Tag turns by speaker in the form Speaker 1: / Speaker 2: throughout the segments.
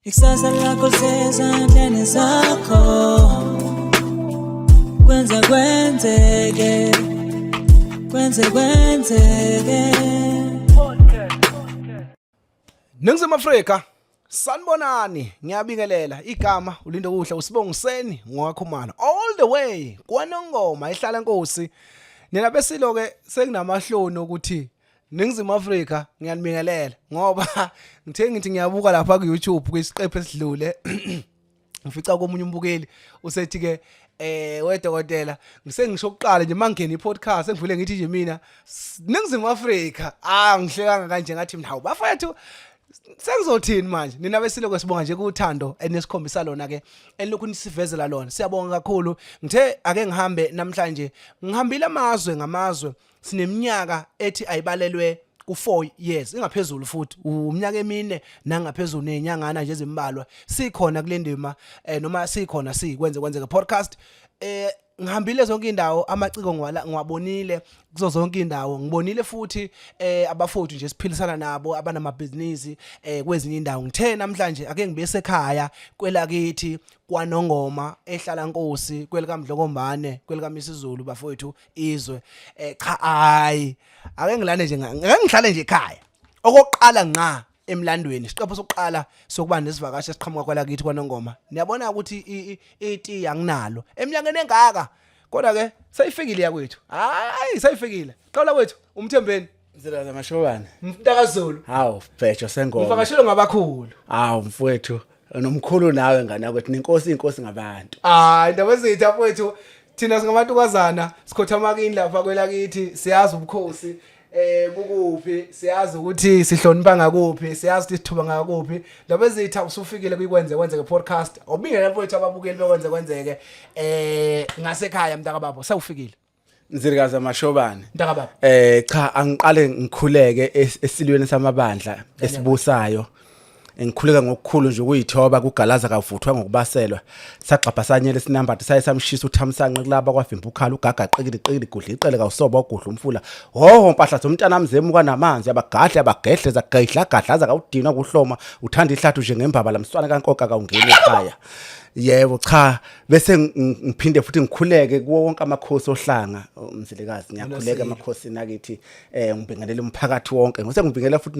Speaker 1: Ikusasa lakho lisezandleni zakho, kwenzeke
Speaker 2: Ningizimu Afrika, sanibonani, ngiyabingelela igama ulindo kuhle usibongiseni ngowakhumana all the way kwaNongoma ehlala Nkosi. Nina besilo ke sekunamahloni ukuthi Ningizimu Afrika ngiyanibingelela ngoba ngithe ngithi ngiyabuka lapha ku YouTube kwisiqephu esidlule ngifica komunye umbukeli usethi ke wedokotela ngisengisho ukuqala nje mangena iPodcast engivule ngithi nje mina Ningizimu Afrika ngihlekanga kanje ngathi mina hawu bafethu sengizothini manje nina besiloko sibonga nje kuthando enesikhombisa lona ke elokhu nisivezela lona siyabonga kakhulu ngithe ake ngihambe namhlanje ngihambile amazwe ngamazwe sineminyaka ethi ayibalelwe ku4 years ingaphezulu futhi umnyaka emine nangaphezulu nenyangana nje ezimbalwa sikhona kule ndima noma sikhona kwenzeke podcast ngihambile zonke indawo amaciko ngiwabonile kuzo zonke indawo ngibonile futhi abafowethu nje siphilisana nabo abanamabhizinisi kwezinye indawo ngithe namhlanje ake ngibese ekhaya kwelakithi kwaNongoma ehlala Nkosi kwelikaMdlokombane kwelikaMisizulu bafowethu izwe cha ake ngilane nje ngihlale nje ekhaya okokuqala nqa emlandweni isiqepho sokuqala sokuba nesivakashi esiqhamuka kwelakithi kwaNongoma niyabona ukuthi iti anginalo eminyakeni engaka kodwa ke sayifikile yakwethu sayifikile xawula kwethu umthembeni
Speaker 3: Zila zamashobane
Speaker 2: mntakazulu
Speaker 3: hawu bhejo sengoma
Speaker 2: uvakashelo ngabakhulu
Speaker 3: hawu mfowethu nomkhulu nawe ngana kwethu inkosi ngabantu
Speaker 2: indaba ezithi afowethu thina singabantukazana sikhothama kini lapha kwelakithi siyazi ubukhosi bukuphi siyazi ukuthi sihlonipha ngakuphi siyazi ukuthi sithuba ngakuphi ndaba ezitha usufikile kwenzeke podcast obingela mfowethu ababukeli kwenzeke ngasekhaya mntaka babo sawufikile
Speaker 3: Nzirikazi amashobane
Speaker 2: mntaka babo
Speaker 3: cha angiqale ngikhuleke esilweni samabandla esibusayo ngikhuleka ngokukhulu nje ukuyithoba kugalaza kavuthwa ngokubaselwa sagxabhasanyela isinambathi saye samshisa uthamsanqa kulaba kwavimba ukhala ugagaqikile igudla iqele kawusoba ugudla umfula mpahla zomntana amzemu kanamanzi abagadle abagedleza gadlaza kawudinwa kuhloma uthanda ihlathi nje ngembaba lamswana kaNkoka kawungena ekhaya yebo cha bese ngiphinde futhi ngikhuleke kuwo wonke amakhosi ohlanga umzilikazi ngiyakhuleka amakhosi nakithi ngibingelela umphakathi wonke ngose ngibingelela futhi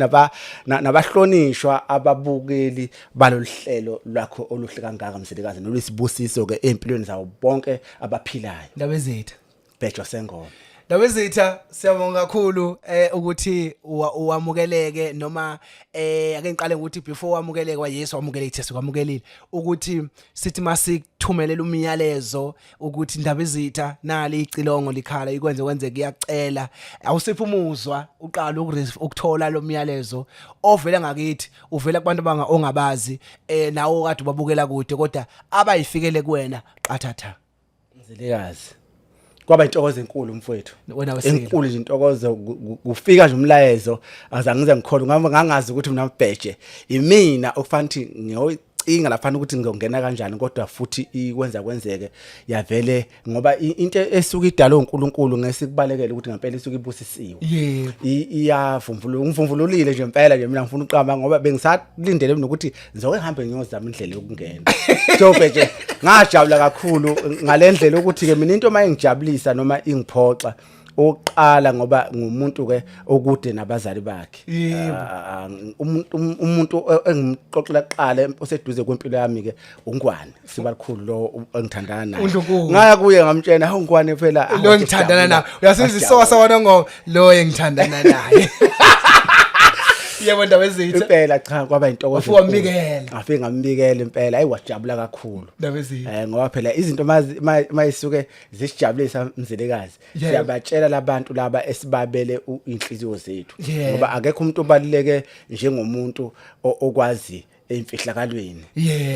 Speaker 3: nabahlonishwa ababukeli baloluhlelo lwakho oluhle kangaka mzilikazi nolwisibusiso ke empilweni zawo bonke abaphilayo
Speaker 2: ndaba ezitha
Speaker 3: bhejo sengoma
Speaker 2: ndaba ezitha siyabonga kakhulu ukuthi uwamukeleke noma ake ngiqale ukuthi before wamukeleke wayesu wamukeleke sikwamukelile ukuthi sithi masikuthumelela umyalezo ukuthi ndaba ezitha nali icilongo likhala kwenzeke iyacela awusiphi umuzwa uqala ukuthola lo myalezo ovela ngakithi uvela kubantu ongabazi nawo kade ubabukela kude kodwa abayifikele kuwena qathatha
Speaker 3: mzilikazi kwaba intokozo enkulu mfowethu
Speaker 2: wena wesilo
Speaker 3: enkulu nje intokozo kufika nje umlayezo azangize ngikholwa ngoba ngangazi ukuthi mina mbheje imina okufanele ukuthi ngiyocinga lapha ukuthi ngiyongena kanjani kodwa futhi kwenzeke yavele ngoba into esuka idalo uNkulunkulu ngesikubalekela ukuthi ngempela isuka ibusisiwe ngivumvululile nje impela nje mina ngifuna uqamba ngoba bengisalindele nokuthi ngizoke ngihambe ngiyozama indlela yokungena so bheje ngajabula kakhulu ngalendlela ukuthi ke mina into mayengijabulisa noma ingiphoxa oqala ngoba ngumuntu ke okude nabazali bakhe umuntu engimxoxela kuqala oseduze kwempilo yami ke uNgwane sibalikhulu lo engithandana naye ngaya kuye ngamtshela hawu uNgwane phela
Speaker 2: lo ngithandana naye uyasiziswa sawanongoma lo engithandana naye yebo ndaba ezitha
Speaker 3: impela cha kwaba intokozo
Speaker 2: wamikela
Speaker 3: afike ngambikela impela ayiwajabula kakhulu
Speaker 2: ndaba ezitha
Speaker 3: ngoba phela izinto mayisuke zisijabulisa mzilikazi siyabatshela labantu laba esibabele inhliziyo zethu ngoba akekho umuntu obaluleke njengomuntu okwazi emfihlakalweni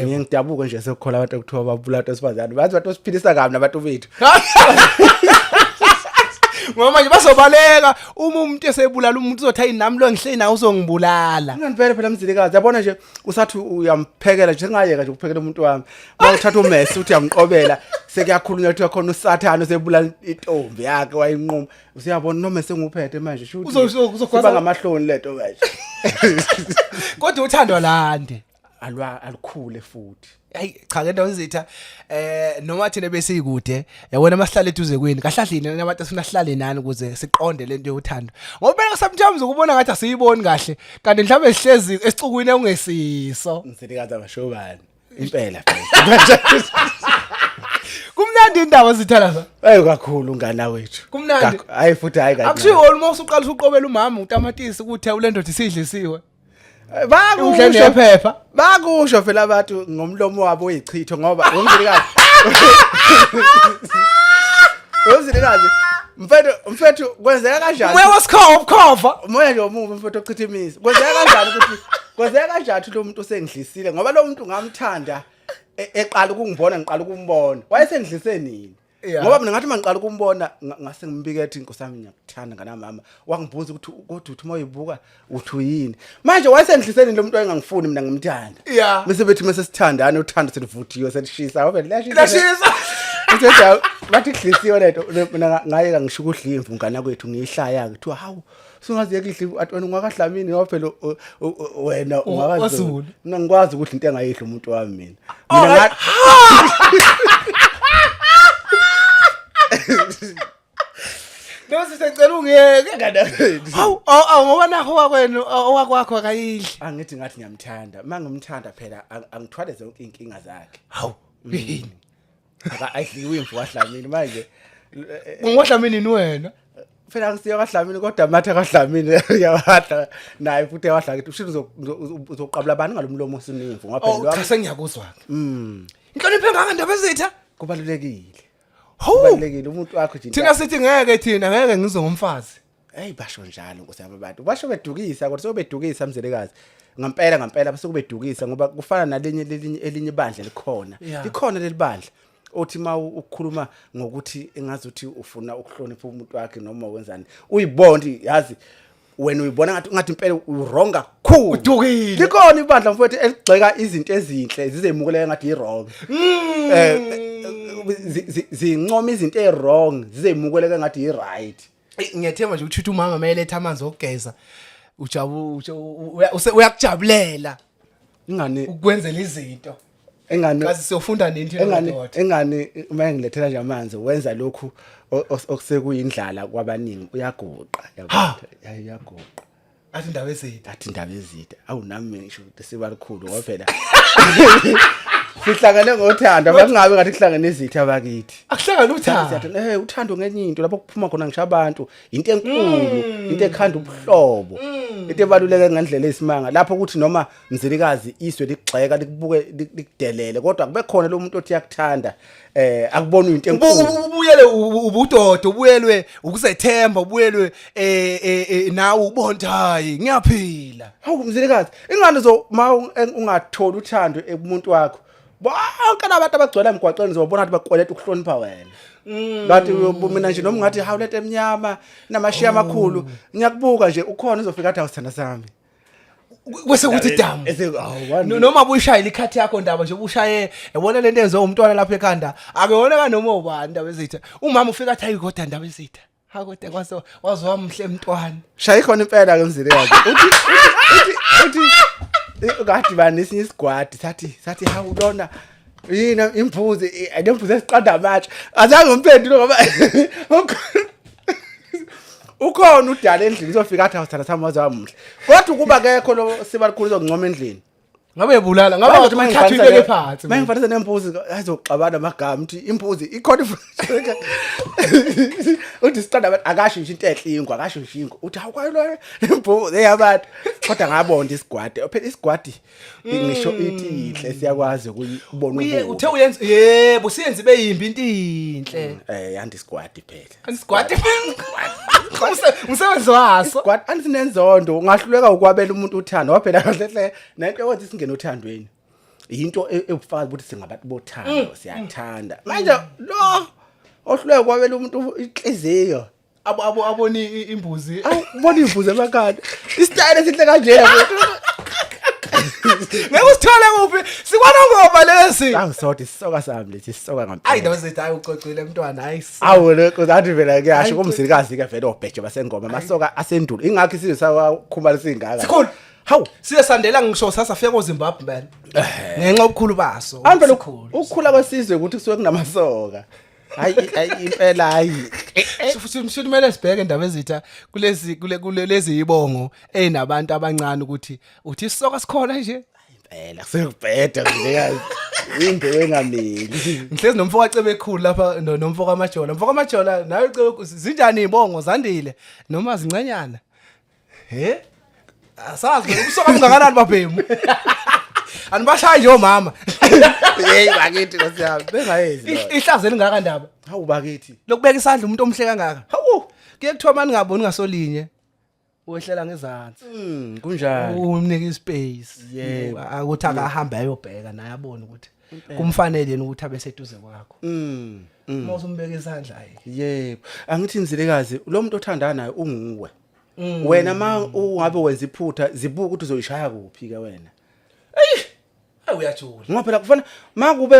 Speaker 3: ngidabuka nje sekukhola abantu ekuthiwa babulata esifazane bathi bathi siphilisa kabi nabantu bethu
Speaker 2: ngoba manje basobaleka uma umuntu esebulala umuntu uzothi nami lo ngihle nawe uzongibulala
Speaker 3: ngempela phela mzilikazi yabona nje usathi uyamphekela nje ngayeka nje ukuphekela umuntu wami mawuthatha uMessi uthi uyamqobela sekuyakhulunywa ukuthi khona uSathane osebulala intombi yakhe wayinquma usiyabona noMessi enguphethe manje shuthi uzokhwaba
Speaker 2: uzokwazi
Speaker 3: ngamahloni lento manje
Speaker 2: kodwa uthando lande
Speaker 3: alukhule futhi.
Speaker 2: Hey cha ke ndawo izitha noma thina besikude yabona masihlale eduze kweni kahlahlini nabantu asifuna sihlale nani ukuze siqonde lento yothando ngoba phela sometimes ukubona ngathi asiyiboni kahle kanti mhlawumbe sihlezi esicukwini ongesiso
Speaker 3: Mselikazi abashobani impela phela
Speaker 2: kumnandi indaba zithala sa
Speaker 3: kakhulu ngana wethu
Speaker 2: kumnandi
Speaker 3: hayi futhi hayi kahle
Speaker 2: akushiwo almost uqala uqobela umama utamatisi ukuthe ulendoda isidlisiwe udlele
Speaker 3: bakusho
Speaker 2: phepha
Speaker 3: bakusho phela abantu ngomlomo wabo oyichitho ngoba umselikazi umselikazi mfethu kwenzeka kanjani
Speaker 2: moya wasikhova
Speaker 3: umoya nje omubi mfethu ochitha imisi kwenzeka kanjani ukuthi kwenzeka kanjani lo muntu usengidlisile ngoba lo muntu ngamthanda eqala ukungibona ngiqala ukumbona wayesengidlise nini ngoba mina ngathi mangiqala ukumbona ngase ngimbikethi inkosami ngiyakuthanda ngana mama wangibuza ukuthi kodwa uthi moyibuka uthi uyini manje wayesengidlise nini lo muntu ayengangifuni mina ngimthanda bese bethi mase sithandana uthando selivuthiwe selishisa ngoba liyashisa Uthetha bathi khlisiwe lento mina ngaye ngisho ukudlimvu ngana kwethu ngiyihlaya ke kuthiwa hawu sungazi ekudlimvu athi wena ungakahlamini ngoba phela wena ungakazi mina ngikwazi ukuthi into engayihlo umuntu wami mina ngathi
Speaker 2: Nosi sicela ungiyeke ngadakwethu hawu ngoba nakho wakwenu owakwakho akayidli
Speaker 3: angithi ngathi ngiyamthanda mangimthanda phela angithwale zonke inkinga zakhe
Speaker 2: hawu yini
Speaker 3: ayidliwe imvu kaHlamini manje
Speaker 2: ngoHlamini ni wena
Speaker 3: phela ngisiya kaHlamini kodwa mathe kaHlamini uyawahla naye futhi eyawahla kithi usho uzoqabula abantu ngalomlomo sinimvu ngaphela
Speaker 2: cha sengiyakuzwa inhlonipho engaka ndaba ezitha
Speaker 3: kubalulekile kubalulekile umuntu wakho nje
Speaker 2: thina sithi ngeke ngizwe ngomfazi
Speaker 3: hey basho njalo nkosi yami abantu basho bedukisa kodwa sobedukisa Mzelekazi ngampela bese kubedukisa ngoba kufana nalenye elinye bandla likhona leli bandla othi ma ukukhuluma ngokuthi engazuthi ufuna ukuhlonipha umuntu wakhe noma wenzani uyibondi yazi wena uyibona ngathi impela uronga kakhulu
Speaker 2: udukile
Speaker 3: likhona ibandla mfowethu eligxeka izinto ezinhle zizemukele ngathi irong zincoma izinto ezwrong zizemukele ngathi iright
Speaker 2: ngiyathemba nje ukuthi umama mayeletha amanzi okugeza uyakujabulela
Speaker 3: ingane
Speaker 2: ukwenzela izinto
Speaker 3: engane
Speaker 2: kazi siyofunda nini
Speaker 3: engane uma ngilethela nje amanzi wenza lokhu okusekuyindlala kwabaningi uyaguqa yaguqa
Speaker 2: athi indaba
Speaker 3: ezitha awunami ngisho ukuthi sibalikhulu ngoba phela sihlangane ngothando abakungabe ngathi kuhlangene izitha abakithi
Speaker 2: akuhlangana uthando
Speaker 3: siyathi uthando ngenye into lapho kuphuma khona ngisho abantu into enkulu into ekhanda ubuhlobo into ebaluleke ngendlela esimanga lapho ukuthi noma Mzelikazi iswe ligxeka likubuke likudelele kodwa kube khona lo muntu othi yakuthanda akubona into enkulu
Speaker 2: ubuyele ubudodo ubuyelwe ukuzethemba ubuyelwe nawe ubonta hayi ngiyaphila
Speaker 3: hawu Mzelikazi ingane zo ungatholi uthando ebumuntu wakho bonke labantu abagcwala emgwaqeni zobona ukuthi bakweleta ukuhlonipha wena bathi mina nje noma ngathi hawu lento emnyama namashiya amakhulu ngiyakubuka nje ukhona uzofika athi awusithanda sami
Speaker 2: kwese kuthi damu noma buyishayile ikhathi yakho ndaba nje ubushaye yabona lento enzo umntwana lapha ekhanda akuyona noma ubani ndaba ezitha umama ufika athi ayikodwa ndaba ezitha hakodwa kwaso wazwa mhle mntwana
Speaker 3: shaya ikhona impela ke Mzelekazi uthi ngathi bani isinye isigwadi sathi hawu lona yina imbuzi ayembuzi esiqanda amatshe azange umphendule ngoba ukhona udala endlini uzofika athi awuthanda sami wazamhle kodwa kuba kekho lo sibalikhulu zokuncoma endlini
Speaker 2: ngabe ebulala ngabe ukuthi mathathu ibeke phansi
Speaker 3: mangifanele nembuzi azoxabana amagama uthi imbuzi ikhona uthi siqanda abantu akasho nje into ehlingwa akasho nje ingo uthi awukwayilo imbuzi eyabantu kodwa ngabonda isigwadi phela isigwadi ngisho ithi inhle siyakwazi ukubona
Speaker 2: umuntu uthe uyenza yebo siyenze beyimbi into inhle
Speaker 3: yandi isigwadi phela
Speaker 2: isigwadi umsebenzi waso
Speaker 3: isigwadi ansinenzondo ungahluleka ukwabela umuntu uthando waphela kahle nento yokuthi singene othandweni into ebufakazi ukuthi singabantu bothando siyathanda manje lo ohluleka ukwabela umuntu inhliziyo
Speaker 2: aboni imbuzi
Speaker 3: ubona imbuzi emakhanda isitayile esihle kanje
Speaker 2: ngeke usithole kuphi sikwana ngoba lesi
Speaker 3: angisothi sisoka sami lethi sisoka ngampela
Speaker 2: hayi ndaba zethu hayi ucocile mntwana hayi
Speaker 3: awu lokho zathi vela kuyasho kumzilikazi ke vele obheje basengoma masoka asendulo ingakho isizwe sakhumala singaka
Speaker 2: sikhulu
Speaker 3: Hawu
Speaker 2: siye sandela ngisho sasafika koZimbabwe man ngenxa obukhulu baso
Speaker 3: Ambe ukukhula kwesizwe ukuthi kusuke kunamasoka. Hayi impela hayi.
Speaker 2: futhi mshudumele sibheke indaba ezitha kulezi ibongo enabantu abancane ukuthi uthi isoka sikhona nje.
Speaker 3: Impela sekubheda ngiyakazi. Into engamili.
Speaker 2: Ngihlezi nomfoko acebe ekhulu lapha nomfoko amajola. Umfoko amajola nawe ucebe zinjani izibongo zandile noma zincanyana. He? Asazi ubusoka bungakanani babhemu. Anibashaye nje omama.
Speaker 3: Hey bakithi ngosiyami bengayenzi.
Speaker 2: Ihlazo elingaka ndaba.
Speaker 3: Hawu bakithi.
Speaker 2: Lokubeka isandla umuntu omhle kangaka.
Speaker 3: Hawu
Speaker 2: Kuye kuthiwa manje ngaboni ngasolinye. Wehlela ngezantsi.
Speaker 3: Kunjani?
Speaker 2: Umnika ispace.
Speaker 3: Yebo.
Speaker 2: Akuthi akahamba ayobheka naye abone ukuthi kumfanele yena ukuthi abe seduze kwakho. Mawuse umbeka isandla hayi.
Speaker 3: Yebo. Angithi Nzilikazi lo muntu othandana naye unguwe. Wena ungabe wenza iphutha zibuka ukuthi uzoyishaya kuphi ke wena.
Speaker 2: Hayi uyajula.
Speaker 3: Ngoba phela kufana makube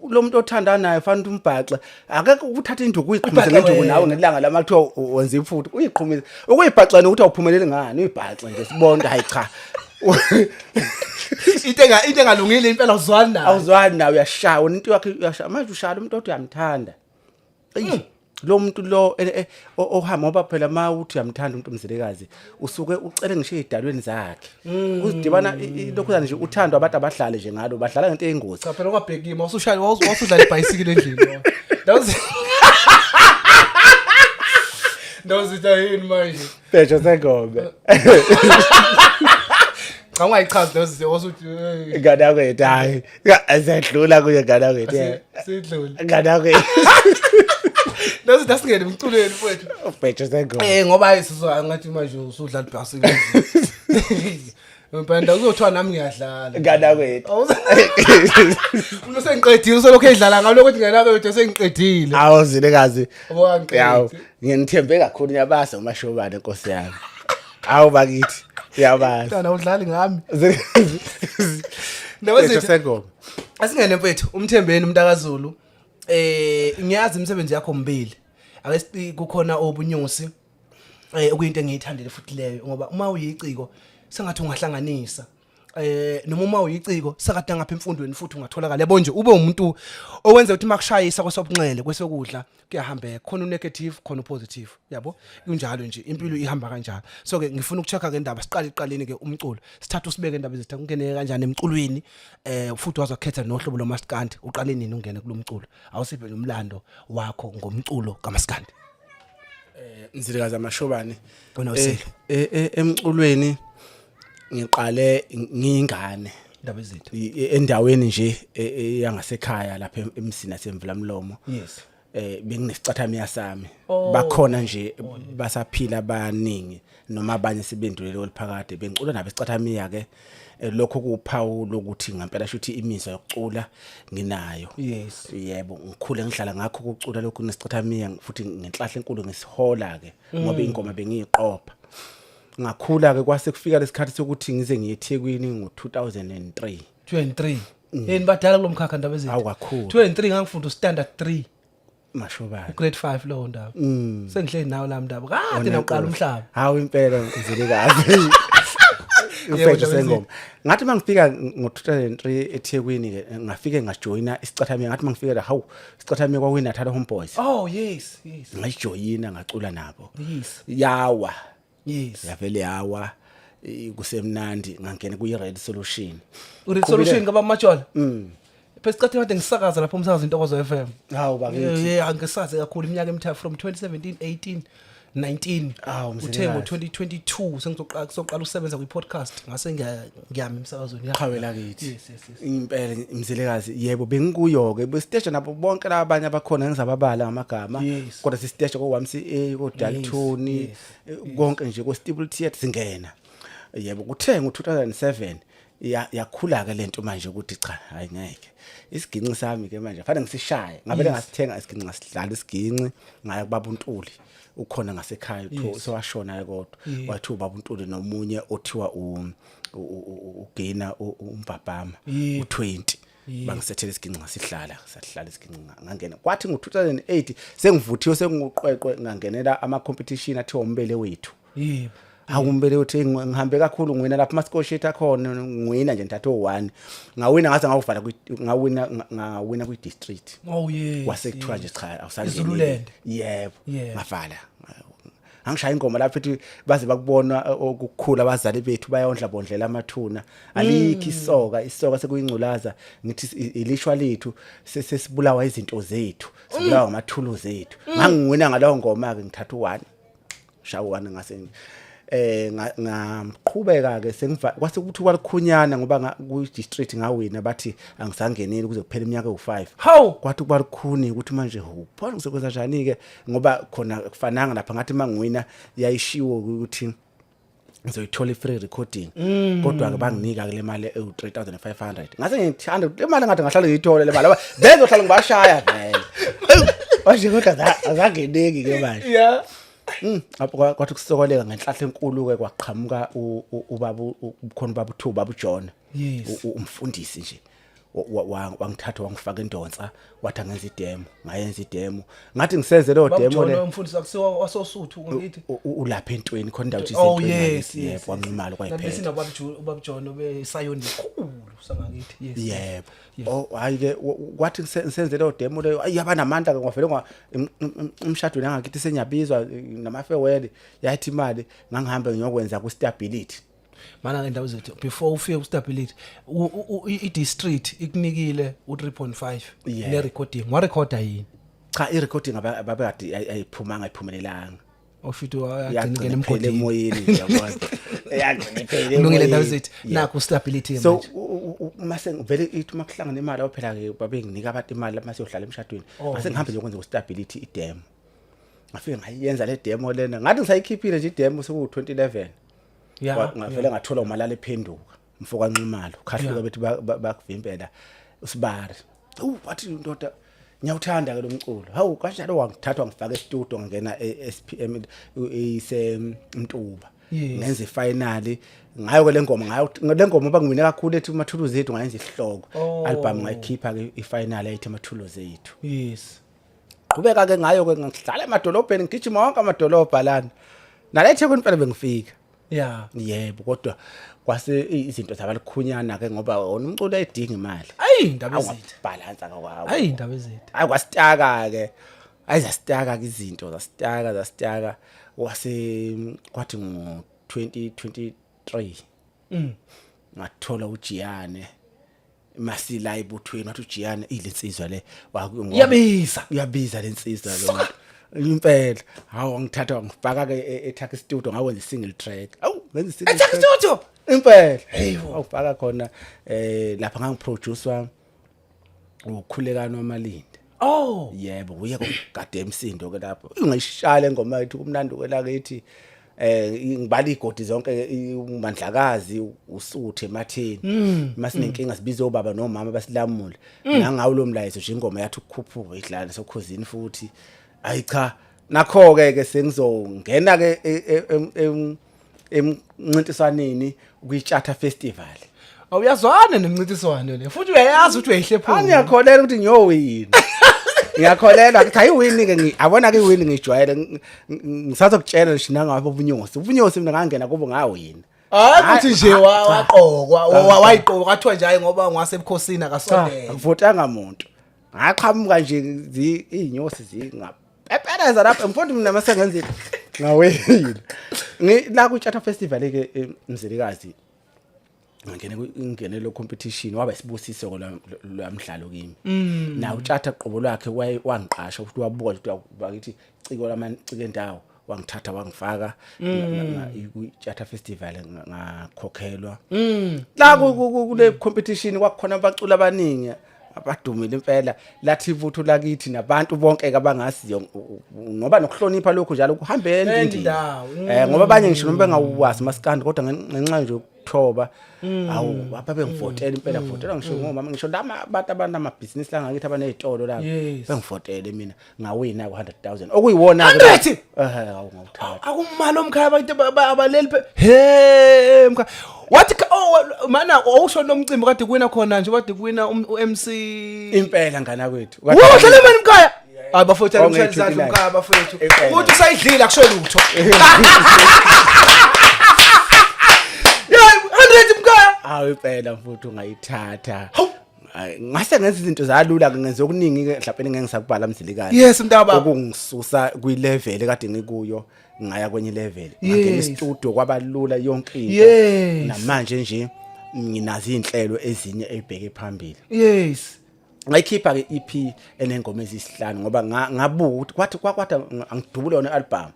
Speaker 3: lo muntu othandana naye fanele umbhaxe akeke ukuthatha induku uyiqhumise ngenduku nawe ngelanga lama kuthiwa wenza iphutha uyiqhumise ukuyibhaxa nokuthi awuphumeleli ngani uyibhaxe nje sibonke hayi cha.
Speaker 2: Into engalungile impela uzwani nawe.
Speaker 3: Awuzwani nawe uyashaya umuntu wakhe uyashaya manje ushaya umuntu odwa uyamthanda. Lo muntu lo ohamba ngoba phela ma uthi uyamthanda umuntu Mzilikazi usuke ucele ngisho idalweni zakhe uzidibana lokho nje uthandwa abantu abahlale nje ngalo badlala ngento eyingozi.
Speaker 2: Cha phela kwabhekima usushaya wasudlala ibhayisikile endlini. Ndawuzitha yini manje?
Speaker 3: Phela sengombe.
Speaker 2: Cha ungayichazi ndawuzitha wasuthi
Speaker 3: ngada kwethu hayi azedlula kuye ngada kwethu.
Speaker 2: Sidlule.
Speaker 3: Ngada kwethu.
Speaker 2: Ndawuzitha singene emculweni mfowethu.
Speaker 3: Phela sengombe.
Speaker 2: Ngoba isizwa ngathi manje usudlala ibhayisikile. Mpanda uzothiwa nami ngiyadlala.
Speaker 3: Ngada kwethu.
Speaker 2: Uma sengiqedile usolokho edlala ngaloko ukuthi ngena kwethu sengiqedile.
Speaker 3: Awu Nzilikazi. Yawu
Speaker 2: Owangiqedile.
Speaker 3: nginithembe kakhulu nyabaza umashobane Nkosi yami. Awu bakithi. Yabaza.
Speaker 2: Mntana udlali ngami.
Speaker 3: Phela
Speaker 2: Ndawuzitha
Speaker 3: sengombe.
Speaker 2: asingene mfethu umthembeni umntakaZulu. Ngiyazi imisebenzi yakho mbili. Ake kukhona obunyusi. Okuyinto engiyithandile futhi leyo ngoba uma uyiciko sengathi ungahlanganisa noma uma uyiciko sakade ngapha emfundweni futhi ungatholakala yabo nje ube umuntu owenza ukuthi makushayisa kwesobunxele kwesokudla kuyahambeka khona unegative khona upositive yabo kunjalo nje impilo ihamba kanjalo so ke ngifuna ukuchecka ke indaba siqale iqaleni ke umculo sithatha usibeke indaba ezitha kungene kanjani emculweni futhi wazokhetha nohlobo lomaskandi uqale nini ungene kulomculo awusiphe nomlando wakho ngomculo kaMaskandi.
Speaker 3: Nzilikazi amashobane
Speaker 2: Wena usile
Speaker 3: emculweni ngiqale ngiyingane
Speaker 2: indaba ezitha.
Speaker 3: endaweni nje yangasekhaya lapha eMsina seMvulamlomo.
Speaker 2: Yes.
Speaker 3: Benginesicathamia sami bakhona nje basaphila abaningi noma abanye sebendulele oliphakade bengicula nabo isicathamia ke lokho kuphawu lokuthi ngempela shuthi imizwa yokucula nginayo.
Speaker 2: Yes.
Speaker 3: Yebo ngikhule ngihlala ngakho ukucula lokho nesicathamia futhi ngenhlahla enkulu ngisihola ke ngoba ingoma bengiyiqopha. Ngakhula ke kwase kufika lesikhathi sokuthi ngize ngiye eThekwini ngo2003.
Speaker 2: 23. Yini badala kulomkhakha indaba ezitha.
Speaker 3: Awu kakhulu.
Speaker 2: 23 ngangifunda standard 3
Speaker 3: mashobane.
Speaker 2: grade 5 lo ndaba. Sengihleli nawo la ndaba. Kade nawuqala umhlaba.
Speaker 3: Hawu impela Nzilikazi. Ufethu sengoma. Ngathi mangifika ngo2003 eThekwini ke ngafike ngajoina isicathamia ngathi mangifika la hawu isicathamia kwakuyiNatal Homeboys.
Speaker 2: Oh yes.
Speaker 3: Ngajoina ngacula nabo.
Speaker 2: Yes.
Speaker 3: Yawa.
Speaker 2: Yes.
Speaker 3: Yavele yawa kusemnandi ngangena kuyi-Red Solution.
Speaker 2: Red Solution ngaba majola. Phela sicathe kade ngisakaza lapho umsakazo Intokozo FM.
Speaker 3: Hawu bakithi.
Speaker 2: Yeah, ngisaze kakhulu iminyaka emithathu from 2017, 18, 19. Uthe ngo2022 sengizoqala ukusebenza kwi-podcast ngase ngiyami emsakazweni
Speaker 3: Qhawela kithi.
Speaker 2: Yes.
Speaker 3: Impela Mzilikazi yebo bengikuyo ke besiteje nabo bonke labanye abakhona ngizababala ngamagama kodwa sisiteje ko1CA ko Dalton konke nje ko Stable Theatre singena. Yebo kuthe ngo2007 yakhula ke lento manje ukuthi cha hayi ngeke isiginci sami ke manje fanele ngisishaye ngabe ngasithenga isiginci ngasidlala isiginci ngaya kubaba uNtuli ukhona ngasekhaya sowashona kodwa wathi ubaba uNtuli nomunye othiwa ugena umbabhama u20 bangisethele isiginci ngasihlala sahlala isiginci ngangena kwathi ngo2008 sengivuthiwe senguqweqwe ngangenela ama competition athiwa umbele wethu.
Speaker 2: Yebo.
Speaker 3: Akumbele uthi ngihambe kakhulu ngwina lapha ama-score sheet akhona ngwina nje ntatho 1 ngawina ngaze ngawuvala ngawina kwi-district
Speaker 2: Oh yes.
Speaker 3: kwase kuthiwa nje cha awusangeni
Speaker 2: Zululand.
Speaker 3: yebo
Speaker 2: Yeah.
Speaker 3: ngavala angishaya ingoma lapho ethi baze bakubona ukukhula abazali bethu bayondla bondlela amathuna alikho isoka sekuyingculaza ngithi ilishwa lethu sesibulawa izinto zethu sibulawa amathuluzi ethu ngangingwina ngalowo ngoma ke ngithatha u1 shawu 1 ngase ngaqhubeka ke kwase kuthi kwalikhunyana ngoba ku district ngawina bathi angisangeneli kuze kuphela iminyaka u5
Speaker 2: Hawu.
Speaker 3: kwathi kwalikhuni ukuthi manje phela ngizokwenza njani ke ngoba khona kufananga lapha ngathi mangiwina yayishiwo ukuthi ngizoyithola free recording kodwa ke banginika ke le mali e3500 ngase ngithanda le mali ngathi ngahlala ngiyithole le mali bezohlala ngibashaya vele manje kodwa azangeneki ke manje
Speaker 2: Yeah.
Speaker 3: Apho kwathi kusokoleka ngenhlahla enkulu ke kwaqhamuka ubaba ukhona baba uThuba baba uJohn
Speaker 2: Yes.
Speaker 3: umfundisi nje wangithatha wangifaka endonsa wathi angenza idemo ngayenza idemo ngathi ngisenze lo demo le
Speaker 2: umfundisi akusiwa wasosuthu ngithi.
Speaker 3: ulapha entweni khona indawo thi
Speaker 2: Oh
Speaker 3: isentweni
Speaker 2: yes, yes.
Speaker 3: wanqimala kwayiphela
Speaker 2: Nabese ubaba John obesayoni khulu sangakithi. Yes.
Speaker 3: yebo oh hayi ke kwathi ngisenze lo demo leyo ayabanamandla ke ngavele umshadweni angakithi senyabizwa nama farewell yathi imali ngangihamba ngiyokwenza ku stability
Speaker 2: Mana ngendawo zethu before ufike ku stability I district ikunikile u3.5
Speaker 3: Yeah.
Speaker 2: ne recording wa recorder yini
Speaker 3: cha i recording ababekade ayiphumanga ayiphumelelanga
Speaker 2: ofito agcina
Speaker 3: yagcina
Speaker 2: ngene
Speaker 3: iphele
Speaker 2: emgodini
Speaker 3: emoyeni yabona yagcina iphele
Speaker 2: kulungile ndawo
Speaker 3: emoyeni.
Speaker 2: zethu nakho stability
Speaker 3: So
Speaker 2: manje
Speaker 3: mase ngivele ithi makuhlangana imali awuphela ke babenginika abantu imali lapha siyohlala emshadweni mase ngihambe ngiyokwenza ku stability i demo ngafike ngayenza le demo lena ngathi ngisayikhiphile nje i demo soku 2011 ngavele ngathola umalala ephenduka mfoka nqimalo khahluka bethi bakuvimbela usibari wathi indoda ngiyawuthanda ke lo mculo hawu kanjalo wangithatha wangifaka e-studio ngena e-SPM ise Mtuba ngenza ifinali ngayo ke le ngoma bangwine kakhulu ethi umathuluzi ethu ngayenza isihloko album ngayikhipha ke ifinali ethi amathuluzi ethu
Speaker 2: yes
Speaker 3: qhubeka ke ngayo ke ngihlala emadolobheni ngigijima wonke amadolobha lana nalethe kumpela bengifika
Speaker 2: yeah
Speaker 3: yebo kodwa kwase izinto zabalikhunyana ke ngoba wona umculo ayidinga imali
Speaker 2: ayi indaba ezethu
Speaker 3: balance akwawo
Speaker 2: ayi indaba ezethu
Speaker 3: ayi kwasitaka ke ayizasitaka ke izinto zasitaka wase kwathi ngo 2023 ngathola uJiyane masila ibuthweni wathi uJiyane ilensizwa le uyabiza lensizwa lo impela hawo ngithatha ngifaka ke eThaka studio ngawenza single track awu ngenza single track
Speaker 2: eThaka studio
Speaker 3: impela awufaka khona lapha ngangiproducer ukhulekano wamalinde
Speaker 2: oh
Speaker 3: yebo uye kugade emsindo ke lapho ungayishaya ngoma yethu kumnandi kwelakithi ngibala igodi zonke umandlakazi usuthe ematheni masinenkinga sibize obaba nomama basilamule nangawo lo mlayezo nje ingoma yathi ukukhuphuka idlala sokhuzini futhi ayi cha nakho ke sengizongena ke emncintiswaneni kwiCharter Festival
Speaker 2: awuyazwana nemncintiswano le futhi uyayazi ukuthi uyayihle phela
Speaker 3: ngiyakholela ukuthi ngiyowina ngiyakholela cha iwini ke abona ke iwini ngijwayele ngisazokutshela nje nangapha ubunyosi mina ngangena kubo ngawina
Speaker 2: hayi ukuthi nje waqokwa wayiqoka kathiwa nje hayi ngoba ngwase ebukhosini akasondela
Speaker 3: akuvotanga umuntu ngaqhamuka nje izinyosi zingapepeleza lapha mfundi mina masengenza ngaweyile la kuCharter Festival ke Mzilikazi ngene lo competition waba isibusiso lamdlalo kimi na uCharter qobo lwakhe wangiqasha ukuthi wabuka ukuthi bakithi ciko lamacike endawo wangithatha wangifaka kwiCharter Festival ngakhokhelwa la kule competition kwakhona abaculi abaningi abadumile impela lathi ivuthu lakithi nabantu bonke ke abangasiyo ngoba nokuhlonipha lokho njalo kuhambeni
Speaker 2: indawo
Speaker 3: ngoba abanye ngisho noma bengawuwazi maskandi kodwa ngenxa nje ukuthoba awu apha bengivotela impela votela ngisho ngomama ngisho lama abantu abanamabhizinisi la ngakithi abanezitolo lapho bengivotele mina ngawina ku100,000 okuyiwona ke awu ngawuthatha
Speaker 2: akumali omkhaya abantu abaleli he mkhaya wathi mana awusho nomcimbi kade kuwina khona nje kade kuwina uMC
Speaker 3: impela ngana kwethu
Speaker 2: wohlele manje mkhaya hayi bafotela umshayeli zakhe mkhaya bafethu ukuthi usayidlila kusho lutho
Speaker 3: Hawu impela mfuthu ungayithatha. Ngase ngenza izinto zalula ngenza okuningi ke mhlawumbe ngeke ngisakubhala Mzilikazi.
Speaker 2: Yes mntaba.
Speaker 3: Okungisusa kwi-level kade ngikuyo ngaya kwenye level. Ngangena istudio kwabalula yonke into. Namanje nje nginazo inhlelo ezinye ezibheke phambili.
Speaker 2: Yes.
Speaker 3: Ngayikhipha ke EP enengoma ezisihlanu ngoba ngabuka ukuthi kwathi angidubule yona album.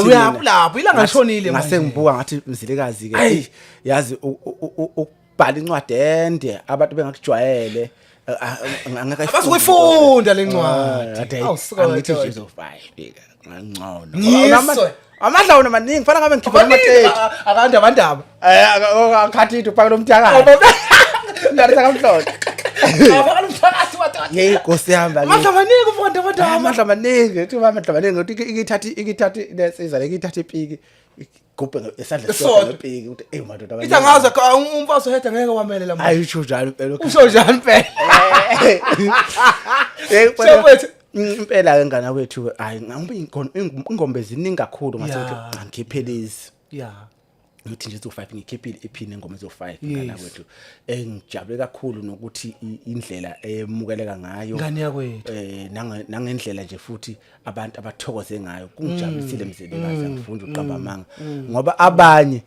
Speaker 2: Uyaphi ilanga ngishonile manje.
Speaker 3: Ngase ngibuka ngathi Mzilikazi ke yazi ukubhala incwadi ende abantu bengakujwayele
Speaker 2: abasukuyifunda lencwadi.
Speaker 3: Angithi nje uzofayika ngangcono. Amandla wona maningi fana ngabe ngikhipha ama-tape.
Speaker 2: Abandaba.
Speaker 3: Akhathi uphaka lomthakathi. Ndarisa kamhlonje.
Speaker 2: Abakalomthakathi madoda.
Speaker 3: Hey Nkosi yami.
Speaker 2: Amandla maningi mfowethu abandaba.
Speaker 3: Amandla maningi, ethi amandla maningi ukuthi ikithathi lesizwe lekithathi ipiki. Gubhe esandla sodwa epiki ukuthi madoda abanye.
Speaker 2: Ithangaza umfazi oheda ngeke wamele la manje.
Speaker 3: Hayi usho njalo impela.
Speaker 2: Usho njalo impela.
Speaker 3: Impela ke ngana wethu hayi ngibe ingombe ziningi kakhulu ngase ukuthi ngikhiphe lezi. Ngithi nje zo5 ngikhiphile iphini engoma zo5 ngana wethu. Ngijabule kakhulu nokuthi indlela emukeleka ngayo.
Speaker 2: Ngani yakwethu.
Speaker 3: Nangendlela nje futhi abantu abathokoze ngayo. Kungijabulisile Mzilikazi angifunda uqamba amanga. Ngoba abanye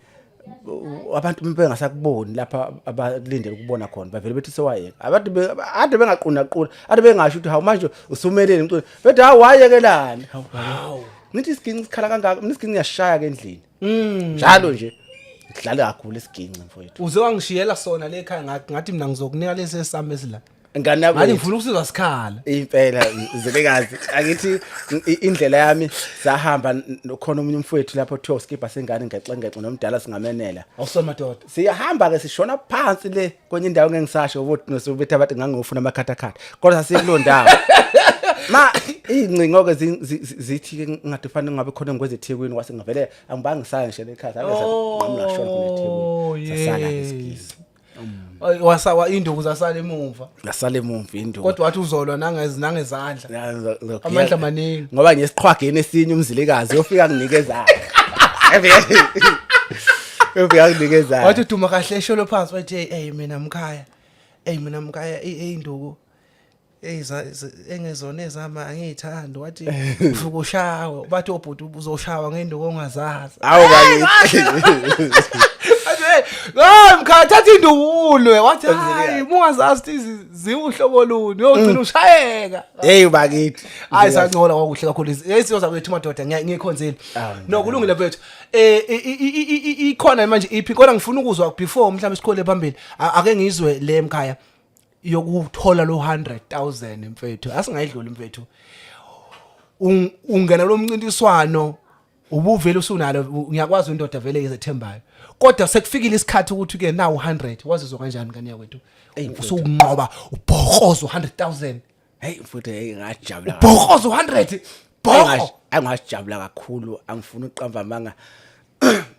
Speaker 3: abantu bengasakuboni lapha abalindele ukubona khona bavele bethi sewayeka abantu ade bengaquna qula ade bengasho ukuthi hawu manje usumeleni umculo bethi hawu wayekelana hawu ngithi isiginci sikhala kangaka mina isiginci ngiyashaya ke endlini njalo nje ngidlala kakhulu isiginci mfowethu
Speaker 2: uze wangishiyela sona le ekhaya ngathi mina ngizokunika lesi sami esila
Speaker 3: ngana
Speaker 2: manje ngifuna ukusizwa sikhala
Speaker 3: impela Mzilikazi akithi indlela yami sahamba khona umunye umfowethu lapho kuthiwa skipper sengane ngexengece nomdala singamenela
Speaker 2: awusona madoda
Speaker 3: siyahamba ke sishona phansi le kwenye indawo ngengisasho ukuthi nosubethi abantu ngangofuna amakhathakhatha kodwa sasikulondawo ma incingo ke zithi ke ngathi fanele ngabe khona ngwezethekwini kwase ngavele angibangi ngisaya ngisho ekhaya ngamashona kunethekwini sasala ngesikisi
Speaker 2: wasawa induku zasala emuva
Speaker 3: ngasala emuva induku
Speaker 2: kodwa wathi uzolwa nangezandla amandla maningi
Speaker 3: ngoba ngesiqhwageni esinye Umzilikazi yofika nginikeza yofika nginikeza
Speaker 2: wathi duma kahle esholo phansi wathi mina mkhaya induku engezona ezama angiyithanda wathi ufuka ushawa bathi obhuti uzoshawa ngenduku ongazazi
Speaker 3: awu bakithi
Speaker 2: mkhaya thatha indulwe wathi hayi mungazazi ziuhlobo luni uyogcina ushayeka
Speaker 3: hey bakithi
Speaker 2: hayi sangcola kwakuhle kakhulu yesiyoza kwethu madoda ngiyikhonzile no kulungile mfethu ikhona manje iphi kodwa ngifuna ukuzwa before mhlawumbe isikhole phambili ake ngizwe le mkhaya yokuthola lo 100,000 mfethu asingayidluli mfethu ungena lo mncintiswano ubuvele usunalo ngiyakwazi indoda vele ezethembayo kodwa sekufikile isikhathi ukuthi ke nawo 100 wazizwa kanjani kanye yakwethu usunqoba ubhokozo 100,000
Speaker 3: hey mfuthu hey ngajabula
Speaker 2: ubhokozo 100 bhoko
Speaker 3: angajabula kakhulu angifuna uqamba manga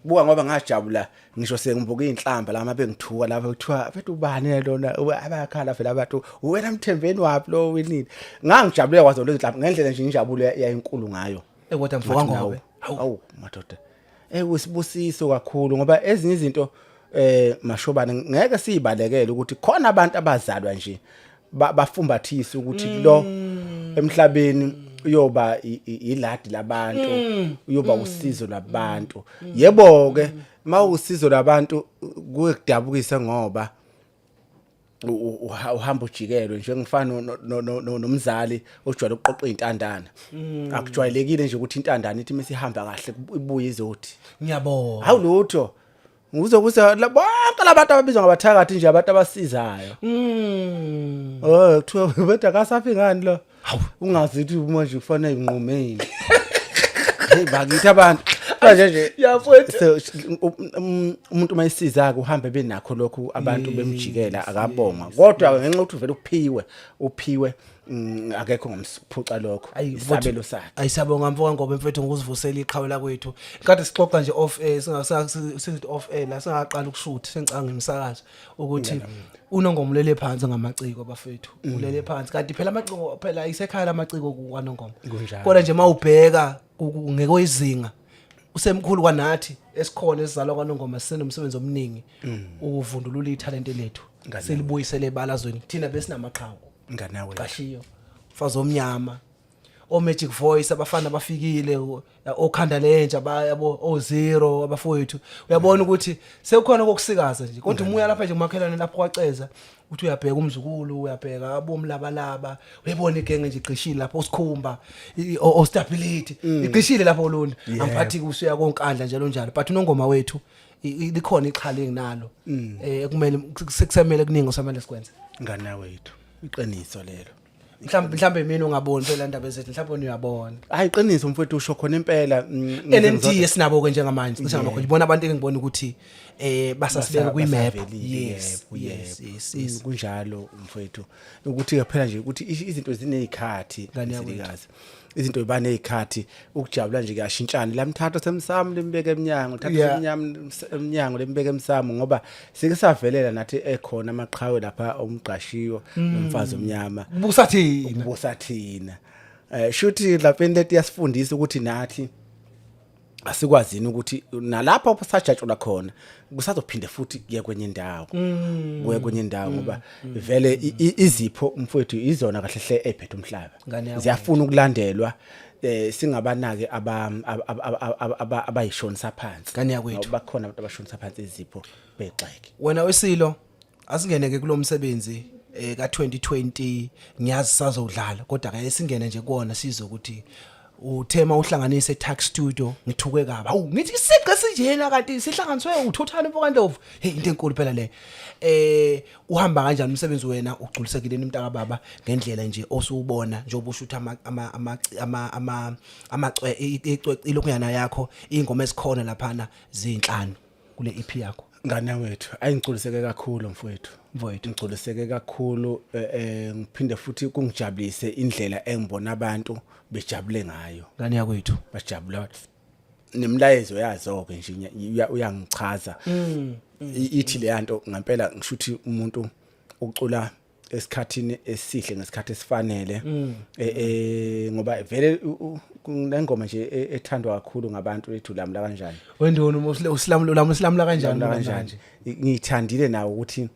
Speaker 3: buka ngoba ngajabula ngisho sengibuka inhlamba lama bengithuka lapha kuthiwa bethu ubani lona abayakhala vele abantu wena Mthembeni wapi lo winini ngangijabule kwazo lezi nhlamba ngendlela nje injabulo yayinkulu ngayo
Speaker 2: kodwa mfoka ngobe
Speaker 3: awu madoda usibusiso kakhulu ngoba ezinye izinto mashobane ngeke sibalekele ukuthi khona abantu abazalwa nje bafumbathisa ukuthi lo emhlabeni uyoba iladi labantu uyoba usizo labantu yebo ke mawusizo labantu kuye kudabukisa ngoba uhamba ujikelwe njengefana nomzali ojwayele ukuqoqa izintandana akujwayelekile nje ukuthi intandana ithi mesihamba kahle ibuye izothi
Speaker 2: ngiyabona
Speaker 3: hawu lutho uzokuza bonke labantu ababizwa ngabathakathi nje abantu abasizayo kuthiwa bethu akasafi ngani lo ungazi ukuthi manje kufanele inqumeni hey bakithi abantu manje
Speaker 2: yafowethu
Speaker 3: umuntu mayisiza ke uhambe benakho lokhu abantu bemjikela akabonga kodwa ngenxa ukuthi uvela uphiwe akekho ngomsiphuca lokho isabelo sakhe
Speaker 2: ayisabonga mfoka ngoba mfethu ngokuzivusela iqhawe la kwethu kade sixoxa nje off air singasasithi off air la singaqala ukushoot sengicanga imsakazo ukuthi unongomlele phansi ngamaciko bafethu ulele phansi kanti phela amaciko phela isekhaya lamaciko kuwanongoma kodwa nje mawubheka ngeke izinga usemkhulu kwanathi esikhona esizalwa kwaNongoma sisenomsebenzi omningi ukuvundulula italente lethu silibuyisele ebalazweni thina besinamaqhawe
Speaker 3: nganawe
Speaker 2: qashiyo mfazi omnyama o Magic Voice abafana abafikile okhanda lentsha bayabo o0 abafowethu uyabona ukuthi sekukhona kokusikaza nje kodwa umuya lapha nje kumakhelane lapho kwaceza uthi uyabheka umzukulu uyabheka abomlabalaba uyabona igenge nje iqishile lapho osikhumba o stability iqishile lapho olona amphathi kusuya konkandla njalo njalo but uNongoma wethu likhona iqhale nginalo ekumele sekusemele kuningi osamele sikwenze
Speaker 3: nganawe wethu iqiniso lelo
Speaker 2: mhlambe mina ungaboni phela indaba ezethu mhlawumbe uyabona
Speaker 3: hayi iqiniso mfowethu usho khona impela
Speaker 2: NNT esinabo ke njengamanje cishe ngakho ngibona abantu engibona ukuthi basasibeka kwi-map yes
Speaker 3: kunjalo mfowethu ukuthi phela nje ukuthi izinto zinezikhathi zilikazi izinto ziba nezikhathi ukujabula nje kuyashintshana lamthatha semsamo limbeke eminyango thatha eminyango limbeke emsamo ngoba sike savelela nathi ekhona amaqhawe lapha omqashiyo nomfazi omnyama busathina shuthi lapha leti yasifundisa ukuthi nathi asikwazini ukuthi nalapha upasajatshula khona kusazophinde futhi kuye kwenye indawo ngoba vele izipho mfowethu izona kahle hle ephethe umhlaba ziyafuna ukulandelwa singabanake abayishonisa phansi
Speaker 2: kani yakwethu
Speaker 3: bakhona abantu abashonisa phansi izipho bexeke
Speaker 2: wena wesilo asingeneke kulomsebenzi ka2020 ngiyazi sazodlala kodwa ke singene nje kuona sizokuthi uthema uhlanganise tax studio ngithuke kabi hawu ngithi isiqe sinjena kanti sihlanganiswe uthothana ePokandlovu hey into enkulu phela le uhamba kanjani umsebenzi wena ugculisekile nimntaka baba ngendlela nje osubona njengoba usho ukuthi amacwe ilokunyana yakho ingoma esikhona laphana zinhlanu kule EP yakho
Speaker 3: ngana wethu ayingculiseke kakhulu mfowethu ngculiseke kakhulu ngiphinde futhi kungijabulise indlela engibona abantu bejabule ngayo
Speaker 2: ngani yakwethu
Speaker 3: bajabula nemlayezo yazo ke nje uyangichaza ithi le yanto ngempela ngishuthi umuntu ucula esikhathini esihle ngesikhathi esifanele ngoba vele kunengoma nje ethandwa kakhulu ngabantu ethu lamla kanjani
Speaker 2: wendona usilamula kanjani
Speaker 3: ngithandile nawo ukuthi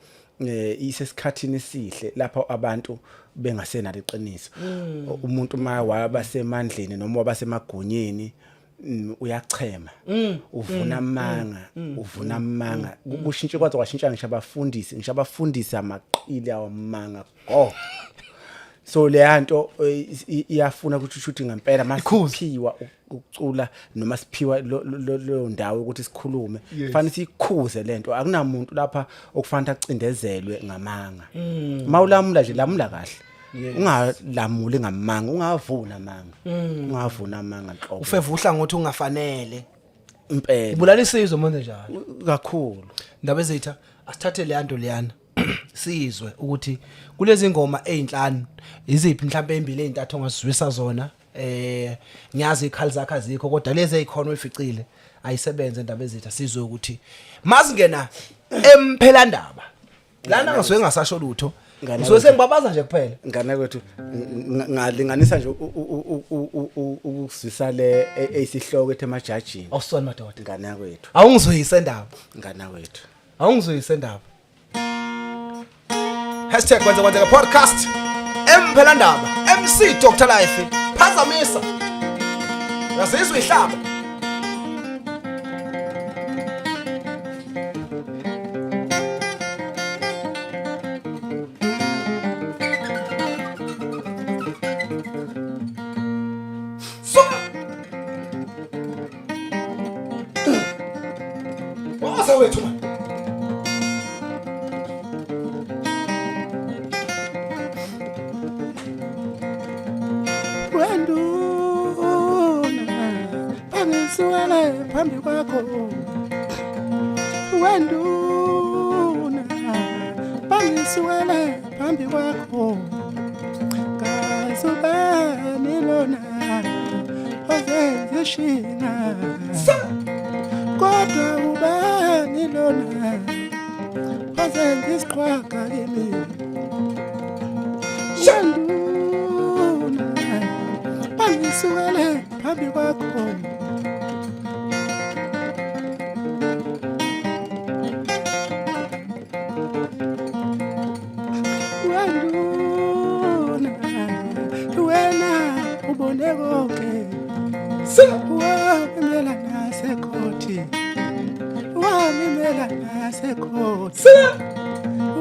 Speaker 3: isesikhathini esihle lapha abantu bengasenalo iqiniso umuntu waba semandleni noma waba semagonyeni uyachema uvuna amanga kushintshe kwaze kwashintsha ngisho abafundisi amaqili awamanga so le yanto iyafuna ukuthi ushuthi ngempela masiphiwa ukucula noma siphiwa lo ndawo ukuthi sikhulume kufanele sikhuze lento akunamuntu lapha okufanele acindezelwe ngamanga mawulamula nje lamula kahle ungalamuli ngamanga ungavuna amanga nhlobo
Speaker 2: ufeva uhlangothi ungafanele
Speaker 3: impela
Speaker 2: ibulala isizwe manje njalo
Speaker 3: kakhulu
Speaker 2: indaba ezitha asithathe le yanto leyana sizwe ukuthi kulezi ngoma ezinhlanu iziphi mhlawumbe embili ezintathu ongasizwisa zona ngiyazi ikhali zakhe azikho kodwa lezi ezikhona uyificile ayisebenze indaba ezitha sizwe ukuthi mazingena emphelandaba lana ngasuke ngasasho lutho ngisuke sengibabaza nje kuphela
Speaker 3: ngane kwethu ngalinganisa nje ukuzwisa le eyisihloko ethe emajajini
Speaker 2: awusona madoda
Speaker 3: ngane kwethu
Speaker 2: awungizwisa indaba
Speaker 3: ngane kwethu
Speaker 2: awungizwisa indaba #kwenza podcast emphelandaba MC Dr Life phazamisa yazizwe ihlaba wethu
Speaker 3: pangisuele phambi kwakho wenduna pangisuele phambi kwakho kasubani lona ozenzishina kodwa ubani lona ozenzisiqhwaga kimi wenduna pangisuele phambi kwakho ngibone konke wamimela nasekhoti wamimela nasekhoti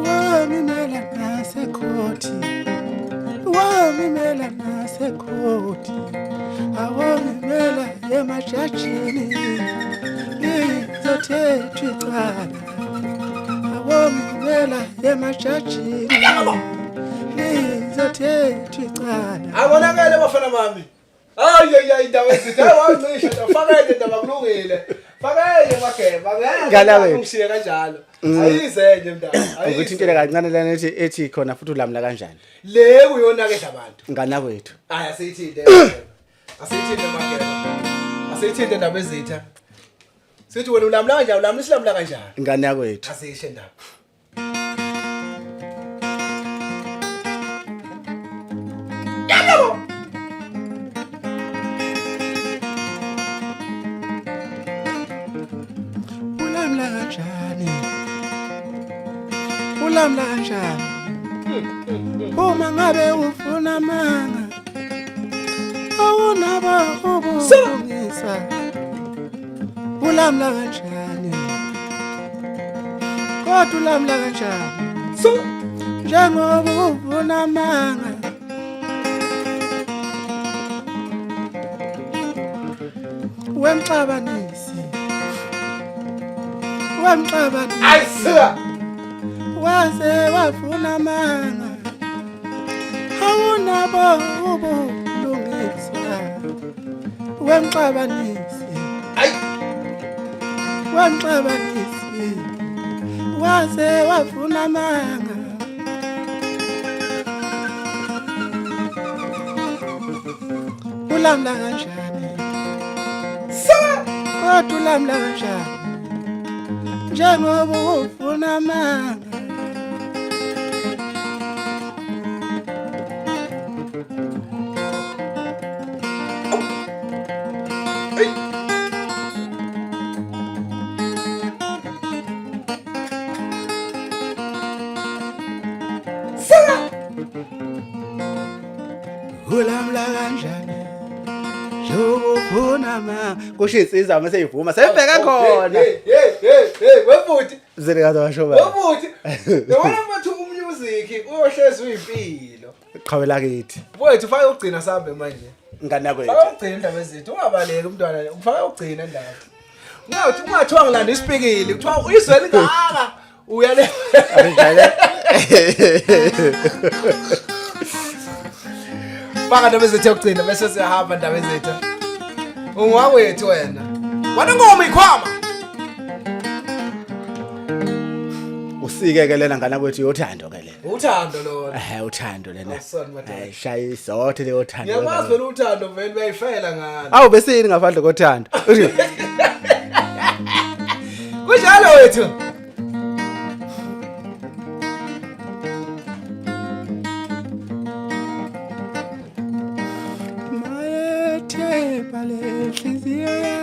Speaker 3: wamimela nasekhoti wamimela nasekhoti awamimela emajajini lizothethwa icala awamimela emajajini lizothethwa icala
Speaker 2: Abonakele bafana bami. Hayi indaba ezithe wancisha ndafakele indaba kulungile. Fakele mageba
Speaker 3: Ngala wethu.
Speaker 2: Ungishiye kanjalo. Ayizenye mntana.
Speaker 3: ukuthi into kancane lana ethi khona futhi ulamla kanjani
Speaker 2: Le kuyona ke labantu.
Speaker 3: ngana kwethu
Speaker 2: Hayi asiyithinte. Asiyithinte mageba. Asiyithinte indaba ezitha. Sithi wena ulamla kanjani ulamla isilamla kanjani?
Speaker 3: ngana kwethu
Speaker 2: Asishe indaba.
Speaker 3: ulamla kanjani ulamla kanjani uma ngabe ufuna manga awunaba ubulungisa ulamla kanjani kodwa ulamla kanjani njengoba ufuna manga wemxabanisi
Speaker 2: Ayisa.
Speaker 3: waze wafuna manga awunabo ubulungisa wemxabanisi wemxabanisi waze wafuna manga ulamla kanjani kodwa ulamla kanjani njengoba ufuna manga ulamla kanjani njengoba ufuna manga kusho insizwa mase ivuma sebheka khona
Speaker 2: Wefuthi.
Speaker 3: zilikaza washoba
Speaker 2: Wefuthi. Yabona manje umusic uyohlezi uyimpilo.
Speaker 3: qhawela kithi
Speaker 2: Wethu ufake ukugcina sambe manje.
Speaker 3: ngana kwethu
Speaker 2: Faka ukugcina indaba ezethu ungabaleki umntwana ufaka ukugcina indaba. Ungathiwa ngilanda isipikili kuthiwa uyizwela ingaka uyale. Faka indaba ezethu yokugcina bese siyahamba indaba ezethu. Ungwawethu wena. Wana ngoma ikhwama.
Speaker 3: usike ke lena ngana kwethu yothando ke lena
Speaker 2: Uthando lona.
Speaker 3: uthando lena
Speaker 2: Awusona madoda.
Speaker 3: shayi isothe le uthando
Speaker 2: Ngiyakwazi vele uthando vele bayifela ngani.
Speaker 3: awu besini ngaphandle kothando
Speaker 2: Kunjalo wethu.
Speaker 3: mayethe balehliziyo yami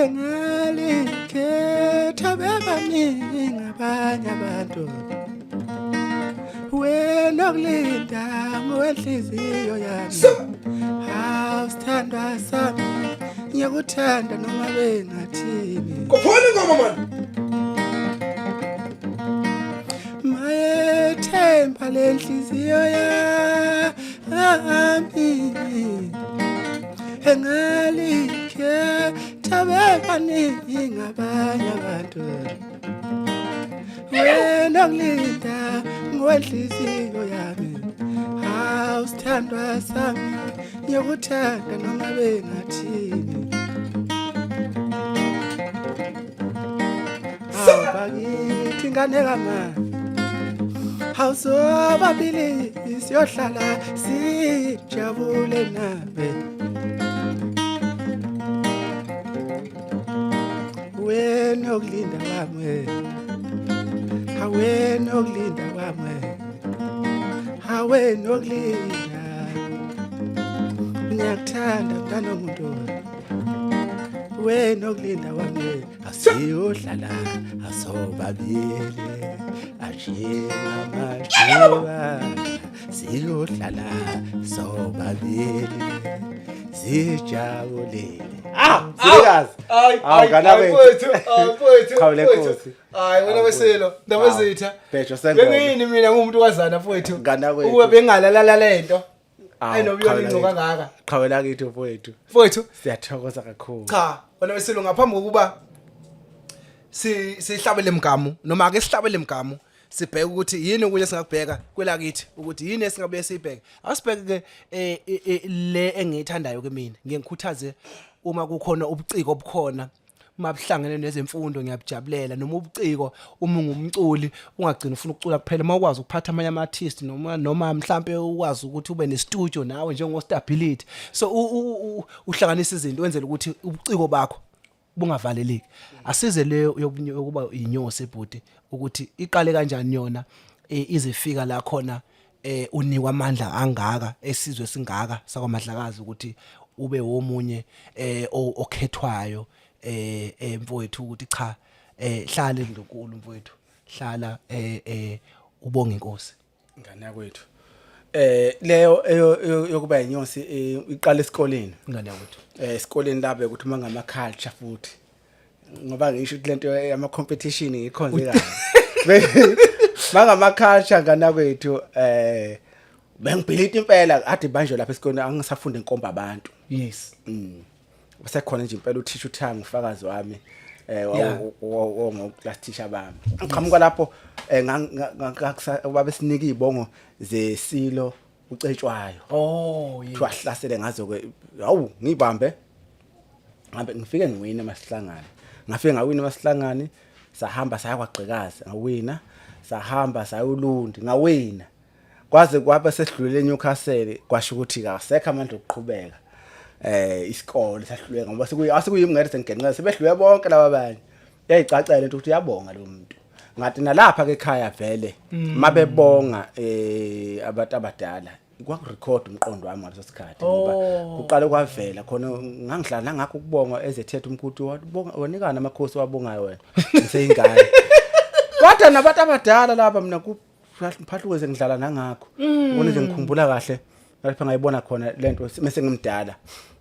Speaker 3: engalikhetha bebaningi abanye abantu wena okulinda ngwenhliziyo yami awusithandwa sami ngiyakuthanda noma bengathini
Speaker 2: Kophona ingoma man.
Speaker 3: mayethemba lenhliziyo yami engalikhetha bebaningi abanye abantu wena okulinda ngwenhliziyo yami awusithandwa sami ngiyakuthanda noma bengathini bakithi ngane kamani awusobabili siyohlala sijabule nabe wena okulinda kwami awena okulinda kwami awena okulinda ngiyakuthanda mntana womuntu wena okulinda kwami asiyohlala asobabili ajinga majiwa siyohlala sobabili sijabulile. Sikazi.
Speaker 2: Mfowethu.
Speaker 3: Khawule Nkosi.
Speaker 2: Hayi wena wesilo, ndabezitha.
Speaker 3: Bhejo sengoma.
Speaker 2: Bengiyini mina ngumuntu wazana mfowethu.
Speaker 3: Ngana kwethu.
Speaker 2: Ube bengalalala lento. Ayinobuyona ingcoka ngaka.
Speaker 3: Khawela kithi mfowethu.
Speaker 2: Mfowethu.
Speaker 3: Siyathokoza kakhulu.
Speaker 2: Cha, wena wesilo ngaphambi kokuba sihlabele imgamu noma ake sihlabele imgamu sibheke ukuthi yini okunye singakubheka kwelakithi ukuthi yini esingabuye sibheke asibheke ke le engiyithandayo ke mina ngikhuthaze uma kukhona ubuciko obukhona mabuhlangene nezemfundo ngiyabujabulela noma ubuciko uma ungumculi ungagcina ufuna ukucula kuphela mawukwazi ukuphatha amanye ama-artist noma mhlambe ukwazi ukuthi ube ne-studio nawe njengo-stability so uhlanganisa izinto wenzela ukuthi ubuciko bakho bungavaleleki asize leyo yokuba inyosi ebhuti ukuthi iqale kanjani yona izifika la khona unikwa amandla angaka esizwe singaka sakwaMadlakazi ukuthi ube womunye okhethwayo mfowethu ukuthi cha hlala endlunkulu mfowethu hlala ubonga inkosi
Speaker 3: ngane yakwethu leyo yokuba inyosi iqala esikoleni
Speaker 2: ngane yakwethu
Speaker 3: esikoleni labe ukuthi mangama culture futhi ngoba ngisho ukuthi lento yama competition ngikhonze kahle mangama culture ngana kwethu bengibhilita impela ade banjwe lapha esikoleni angisafunde inkomba abantu
Speaker 2: yes
Speaker 3: basekhona nje impela uthisha uThangi ufakazi wami ngoclass teacher bami ngiqhamuka lapho babesinika izibongo zesilo ucetshwayo
Speaker 2: yes
Speaker 3: wahlasele ngazo ke hawu ngibambe ngabe ngifike ngiwina emasihlangane ngafike ngawina emasihlangane sahamba saya kwaGqikazi ngawina sahamba saya uLundi ngawina kwaze kwaba sesidlulele eNewcastle kwasho ukuthi kasekho amandla okuqhubeka isikole sahluleka ngoba asikuyimngede sengenqela sebedlule bonke laba abanye yayicacela into ukuthi uyabonga lo muntu ngathi nalapha ke ekhaya vele mabebonga abantu abadala kwakurecord umqondo wami ngaleso sikhathi ngoba kuqala kwavela khona ngangidlala ngakho ukubonga ezethethe umkhuthi wanikana amakhosi wabongayo wena ngiseyingane kodwa nabantu abadala laba mina kuphahluke ngidlala nangakho ubone nje ngikhumbula kahle lapha ngayibona khona lento mase ngimdala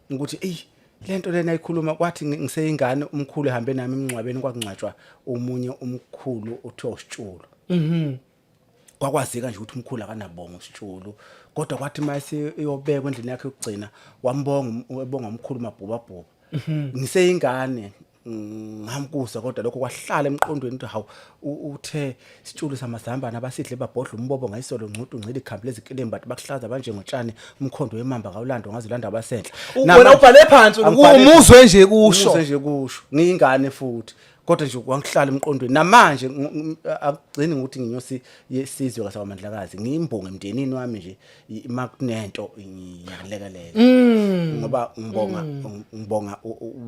Speaker 3: ukuthi lento lena ayikhuluma kwathi ngiseyingane umkhulu ehambe nami emncwabeni kwakungcatshwa umunye umkhulu othiwa uSitshulu kwakwazeka nje ukuthi umkhulu akanabonga uSitshulu kodwa kwathi mase iyobekwa endlini yakhe yokugcina wambonga umkhulu mabhubabhuba ngiseyingane ngamkuza kodwa lokho kwahlala emqondweni ukuthi hawu uthe Sitshulu samazambana abasidle babhodla umbobo ngayisolo ngcudu ngcile ikhambi lezikilemba bakuhlaza banje ngotshani umkhondo wemamba kawulando ngazilanda abasenhla
Speaker 2: wena ubhale phansi umuzwe nje kusho
Speaker 3: ngiyingane futhi kodwa nje wangihlala emqondweni namanje akugcini ukuthi nginyosi yesizwe kaSakwamandlakazi ngiyimbonga emndenini wami nje makunento ngiyalekelela ngoba ngibonga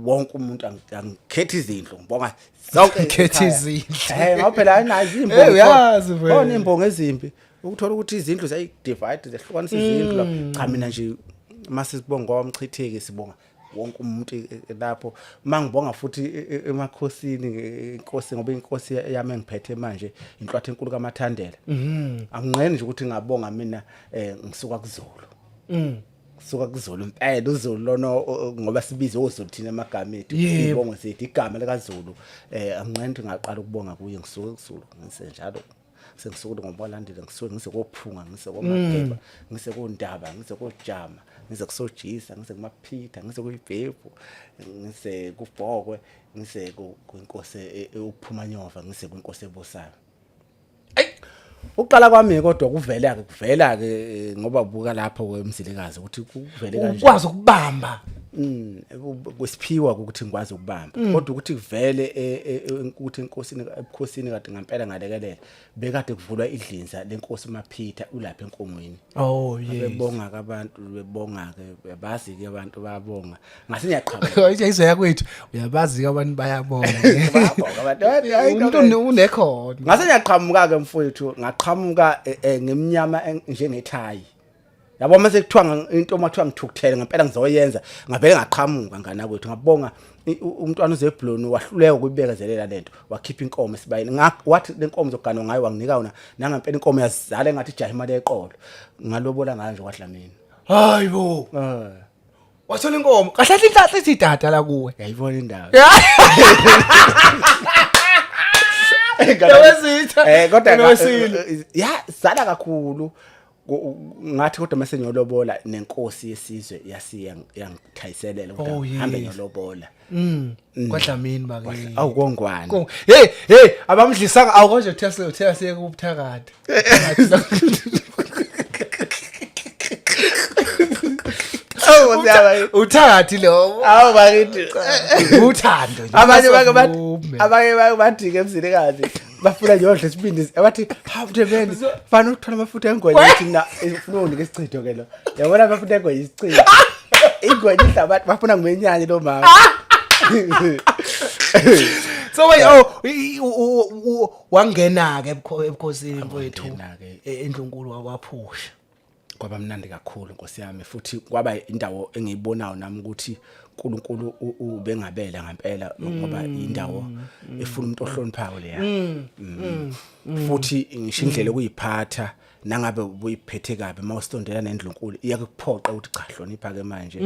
Speaker 3: wonke umuntu angikhethi izindlu ngibonga zonke
Speaker 2: ngikhethi izindlu
Speaker 3: ngaphela ayinazi imbongo
Speaker 2: uyazi vele
Speaker 3: bona imbongo ezimpi ukuthola ukuthi izindlu ziyidivide zehlukanisa izindlu cha mina nje mase sibonga wamchitheke sibonga wonke umuntu lapho mangibonga futhi emakhosini inkosi ngoba inkosi yami engiphethe manje inhlwathi enkulu kaMathandela angingeni nje ukuthi ngabonga mina ngisuka kuZulu suka kuZulu impela uZulu lona ngoba sibize uZulu thina amagama ethu ibongo sethu igama likaZulu angingeni ngaqala ukubonga kuye ngisuka kuZulu ngisenjalo sengisukule ngobalandela ngisuke ngisekophunga ngisekomageba ngisekondaba ngisekojama ngisekusojisa ngisekumaphitha ngisekuyibhebhu ngisekubhokwe ngisekwinkosi uPhumanyova ngisekwinkosi ebusayo uqala kwami kodwa kuvela ke ngoba ubuka lapho kwemzilikazi ukuthi kuvele kanjani
Speaker 2: ukwazi ukubamba
Speaker 3: kwesiphiwa ukuthi ngikwazi ukubamba kodwa ukuthi kuvele ukuthi ebukhosini kade ngempela ngalekelela bekade kuvulwa idlinza lenkosi uMaphitha ulapha enkomweni bebonga abantu bebonga ke bazi ke abantu bayabonga ngase ngiyaqhamuka
Speaker 2: ayizwe yakwethu uyabazi ke abantu bayabonga umuntu unekhono
Speaker 3: ngase ngiyaqhamuka ke mfowethu ngaqhamuka ngemnyama njengethayi yabo mase kuthiwa into mathiwa ngithukuthele ngempela ngizoyenza ngavele ngaqhamuka ngana kwethu ngabonga umntwana uZebuloni wahluleka ukuyibekezelela lento wakhipha inkomo esibayeni wathi lenkomo zoganwa ngayo wanginika yona nangempela inkomo yazala engathi ijaha imali eqolo ngalobola ngayo nje kwaDlamini
Speaker 2: hayibo wathola inkomo kahle inhlahla isitata la kuwe
Speaker 3: yayibona indawo
Speaker 2: Yawezitha
Speaker 3: kodwa ya sala kakhulu ngathi kodwa mase ngiyolobola nenkosi yesizwe yangithayiselela ukuthi hambe ngiyolobola
Speaker 2: kwaDlamini bake
Speaker 3: awukongwane
Speaker 2: hey abamdlisanga awukonje uthela siye kubuthakade uthakathi lo
Speaker 3: awu bakithi
Speaker 2: uthando nje
Speaker 3: abanye bathi emzini kazi bafuna nje odle sibindi abathi hawuthebeni fana ukuthola amafutha engwenye thina ufuna unike isichitho ke lo yabona amafutha engwenye isichitho ingwenye ihlabathi bafuna ngimenyanye lo mama
Speaker 2: so wangena ke ebukhosini mfowethu eNdlunkulu waphusha
Speaker 3: kwaba mnandi kakhulu Nkosi yami futhi kwaba indawo engiyibonayo nami ukuthi uNkulunkulu ubengabela ngempela ngoba indawo efuna umuntu ohloniphayo leya futhi ngisho indlela okuyiphatha nangabe ubuyiphethe kabe mawusondela neNdlunkulu iyakuphoqa ukuthi cha hlonipha ke manje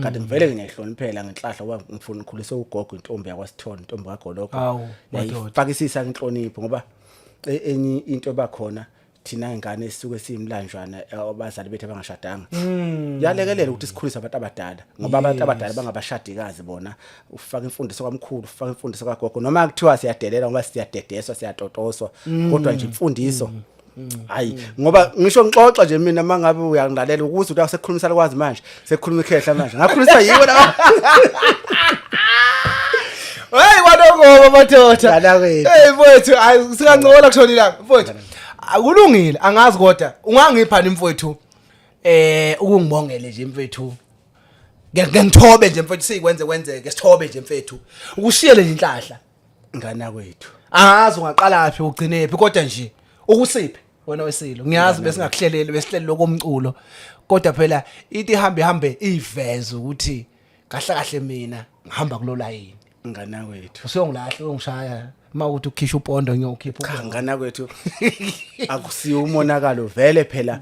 Speaker 3: kanti ngivele ngiyahloniphela ngenhlahla ngoba ngifuna ukukhuliswa ugogo intombi yakwaSithoni intombi kaGoloko yayifakisisa inhlonipho ngoba enye into bakhona thina ingane esisuke simlanjwana abazali bethu abangashadanga yalekelela ukuthi sikhulise abantu abadala ngoba abantu abadala bangabashadikazi bona ufaka imfundiso kwamkhulu ufaka imfundiso kagogo noma kuthiwa siyadelela ngoba siyadedeswa siyatotoswa kodwa nje imfundiso hayi ngoba ngisho ngixoxa nje mina mangabe uyangilalela ukuthi uthi sekukhulumisa lokwazi manje sekukhuluma ikhehla manje ngakhulisa yiwe la
Speaker 2: hey kwanongoma madoda hey mfowethu singancola kushona ilanga mfowethu akulungile angazi kodwa ungangiphani mfowethu ukungibongele nje mfethu ngengithobe nje mfethu sikwenzeke sithobe nje mfethu ukushiyele nje inhlahla
Speaker 3: ngana kwethu
Speaker 2: angazi ungaqala phi ugcine phi kodwa nje ukusiphi wena wesilo ngiyazi bese ngakuhlelele besihleli lokomculo kodwa phela ithi hambe iveze ukuthi kahle mina ngihamba kulo line
Speaker 3: ngana kwethu
Speaker 2: usiyongilahla ungishaya mawuthi ukhisha upondo ngiyokhipha
Speaker 3: ngana kwethu akusiyo umonakalo vele phela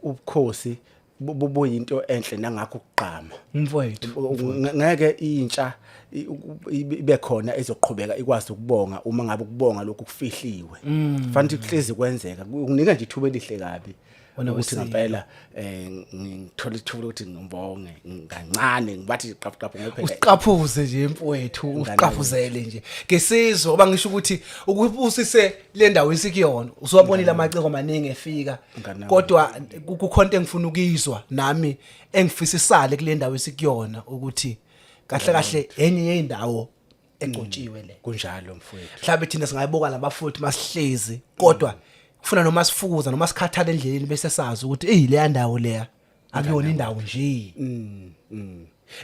Speaker 3: ubukhosi buyinto enhle nangakho ukuqhama
Speaker 2: mfowethu
Speaker 3: ngeke intsha ibe khona ezoqhubeka ikwazi ukubonga uma ngabe ukubonga lokhu kufihliwe fanele ukuhlezi kwenzeka unika nje ithuba elihle kabi ukuthi ngempela ngithola ithuba ukuthi ngibonge kancane ngibathi qaphaqapha ngophela
Speaker 2: usiqaphuze nje mfowethu usiqaphuzele nje ngesizwe oba ngisho ukuthi ukubusise le ndawo esikuyona usubabonile amaciko amaningi efika kodwa kukhonto engifuna ukuyizwa nami engifisisale kule ndawo esikuyona ukuthi kahle enye yeindawo egcotshiwe le
Speaker 3: kunjalo mfowethu
Speaker 2: mhlabe thina singayiboka nabafuthi masihlezi kodwa kufuna noma sifuza noma sikhathala endleleni bese sazi ukuthi le ndawo leya akuyona indawo nje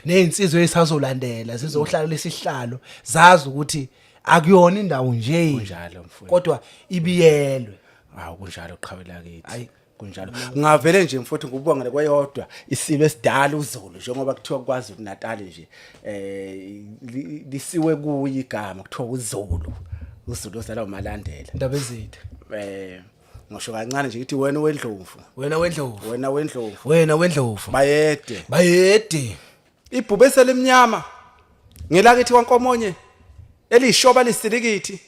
Speaker 2: nezinsizwe ezisazolandela zizohlala lesihlalo zazi ukuthi akuyona indawo nje
Speaker 3: kunjalo mfowethu
Speaker 2: kodwa ibiyelwe
Speaker 3: kunjalo qhawela kithi kunjalo ngavele nje mfowethu ngubongele kwayodwa isilo esidala uZulu njengoba kuthiwa kwazi uNatal nje lisiwe kuyi igama kuthiwa uZulu osala umalandela
Speaker 2: indaba ezithe
Speaker 3: ngisho kancane nje ukuthi wena wendlovu bayede ibhubese lemnyama ngelakithi kwaNkomonye elishoba lisilikithi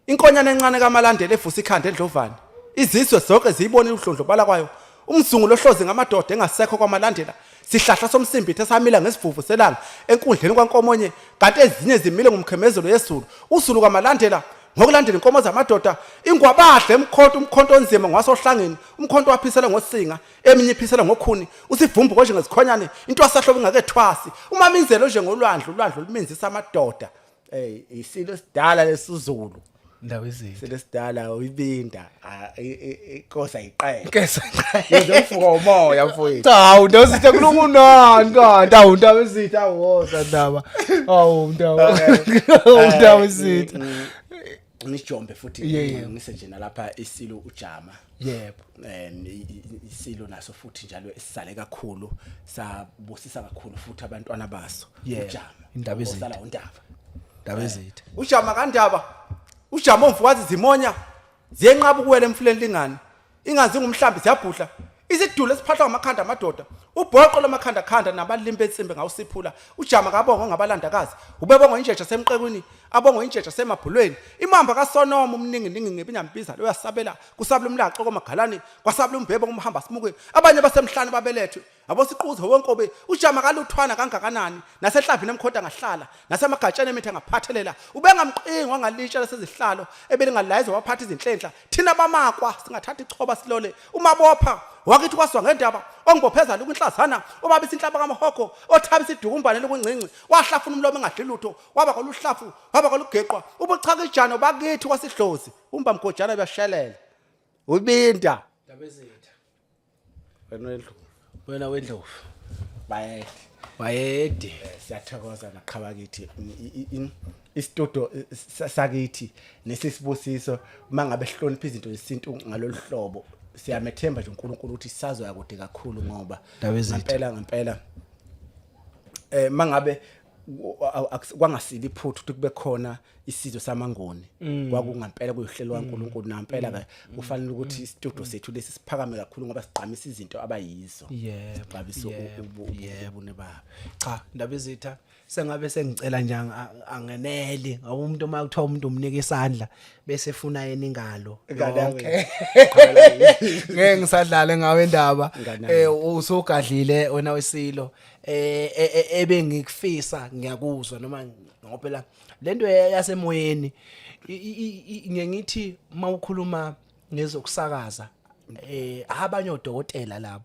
Speaker 3: inkonyane encane kaMalandela evusa ikhanda eDlovana izizwe zonke ziyibona uhlondlobala kwayo umzungu lohlozi ngamadoda engasekho kwaMalandela sihlahla somsimbithe samila ngesivuvu selanga enkundleni kwaNkomonye kanti ezinye zimile ngomkhemezelo yesulu uZulu kwaMalandela ngokulandela inkomo zamadoda ingwabahle umkhonto onzima ngwasohlangeni umkhonto waphisela ngosinga eminye iphisela ngokhuni usivumbu konje ngezikhonyane into wasahlobo ingakethwasi umaminzelo nje ngolwandle luminzisa amadoda isilo sidala lesizulu
Speaker 2: ndawo ezithe
Speaker 3: isilo sidala uyibinda inkosi ayiqele
Speaker 2: nkesa
Speaker 3: ngizofuka umoya mfowethu
Speaker 2: hawu ndawo ezithe kulungu nani kanti hawu ndawo ezithe awoza ndaba hawu ndawo ezithe
Speaker 3: ngisijombe futhi ngise nje nalapha isilo ujama
Speaker 2: yebo
Speaker 3: isilo naso futhi njalo esisale kakhulu sabusisa kakhulu futhi abantwana baso ujama
Speaker 2: indaba
Speaker 3: ezisala undaba
Speaker 2: ezithe
Speaker 3: ujama kaNdaba ujama omvukazi zimonya ziyenqaba kuwela emfuleni lingani ingazi ngumhlambi siyabhudla isidulo esiphathwa ngamakhanda amadoda ubhoqo lamakhanda khanda nabalimbe ensimbi ngawusiphula ujama kabongo ngabalandakazi ubebongo injeje semqekwini abongo injeje semabhulweni imamba kaSonoma umningi ningi ngebinyambiza lo yasabela kusabela umlaxo komagalani kwasabela umbhebo kumhamba simukweni abanye basemhlane babelethwe abosiquzo wonkobe ujama kaluthwana kangakanani nasehlavi nemkhoda ngahlala nasemagatshaneni emithe ngaphathelela ubengamqingi wangalitsha lesezihlalo ebelingalayizwa waphatha izinhlenhla thina bamakwa singathatha ichoba silole umabopha wakithi kwaswa ngendaba ongibopheza lokunhlazana obabisa inhlaba kamahogo othabisa idukumbane lokungcinci wahlafuna umlomo engadli lutho waba koluhlafu waba kolugeqwa ubuchaka ijano bakithi kwasidlozi umba mgojana beyashelela ubinda
Speaker 2: ndabezitha
Speaker 3: wena wendlovu
Speaker 2: wayede
Speaker 3: siyathokoza naqhabakithi istudio sakithi nesisibusiso mangabe hlonipha izinto zesintu ngalolu hlobo siyamethemba nje uNkulunkulu ukuthi sisazoya kude kakhulu ngoba ngempela mangabe kwangasili iphuthu ukuthi kube khona isizwe samangoni kwakungempela kuyihlelo kaNkulunkulu nampela ke kufanele ukuthi istudio sethu lesi siphakame kakhulu ngoba siqhamisa izinto abayizo
Speaker 2: yebo
Speaker 3: ubune baba
Speaker 2: cha indaba ezitha sengabe sengicela nje angenele ngoba umuntu uma kuthiwa umuntu umnika isandla bese efuna yena ingalo
Speaker 3: yonke
Speaker 2: ngeke ngisadlale ngawe indaba usugadlile wena wesilo ebengikufisa ngiyakuzwa noma ngophela lento yasemoyeni ngiyithi mawukhuluma ngezokusakaza abanye odokotela labo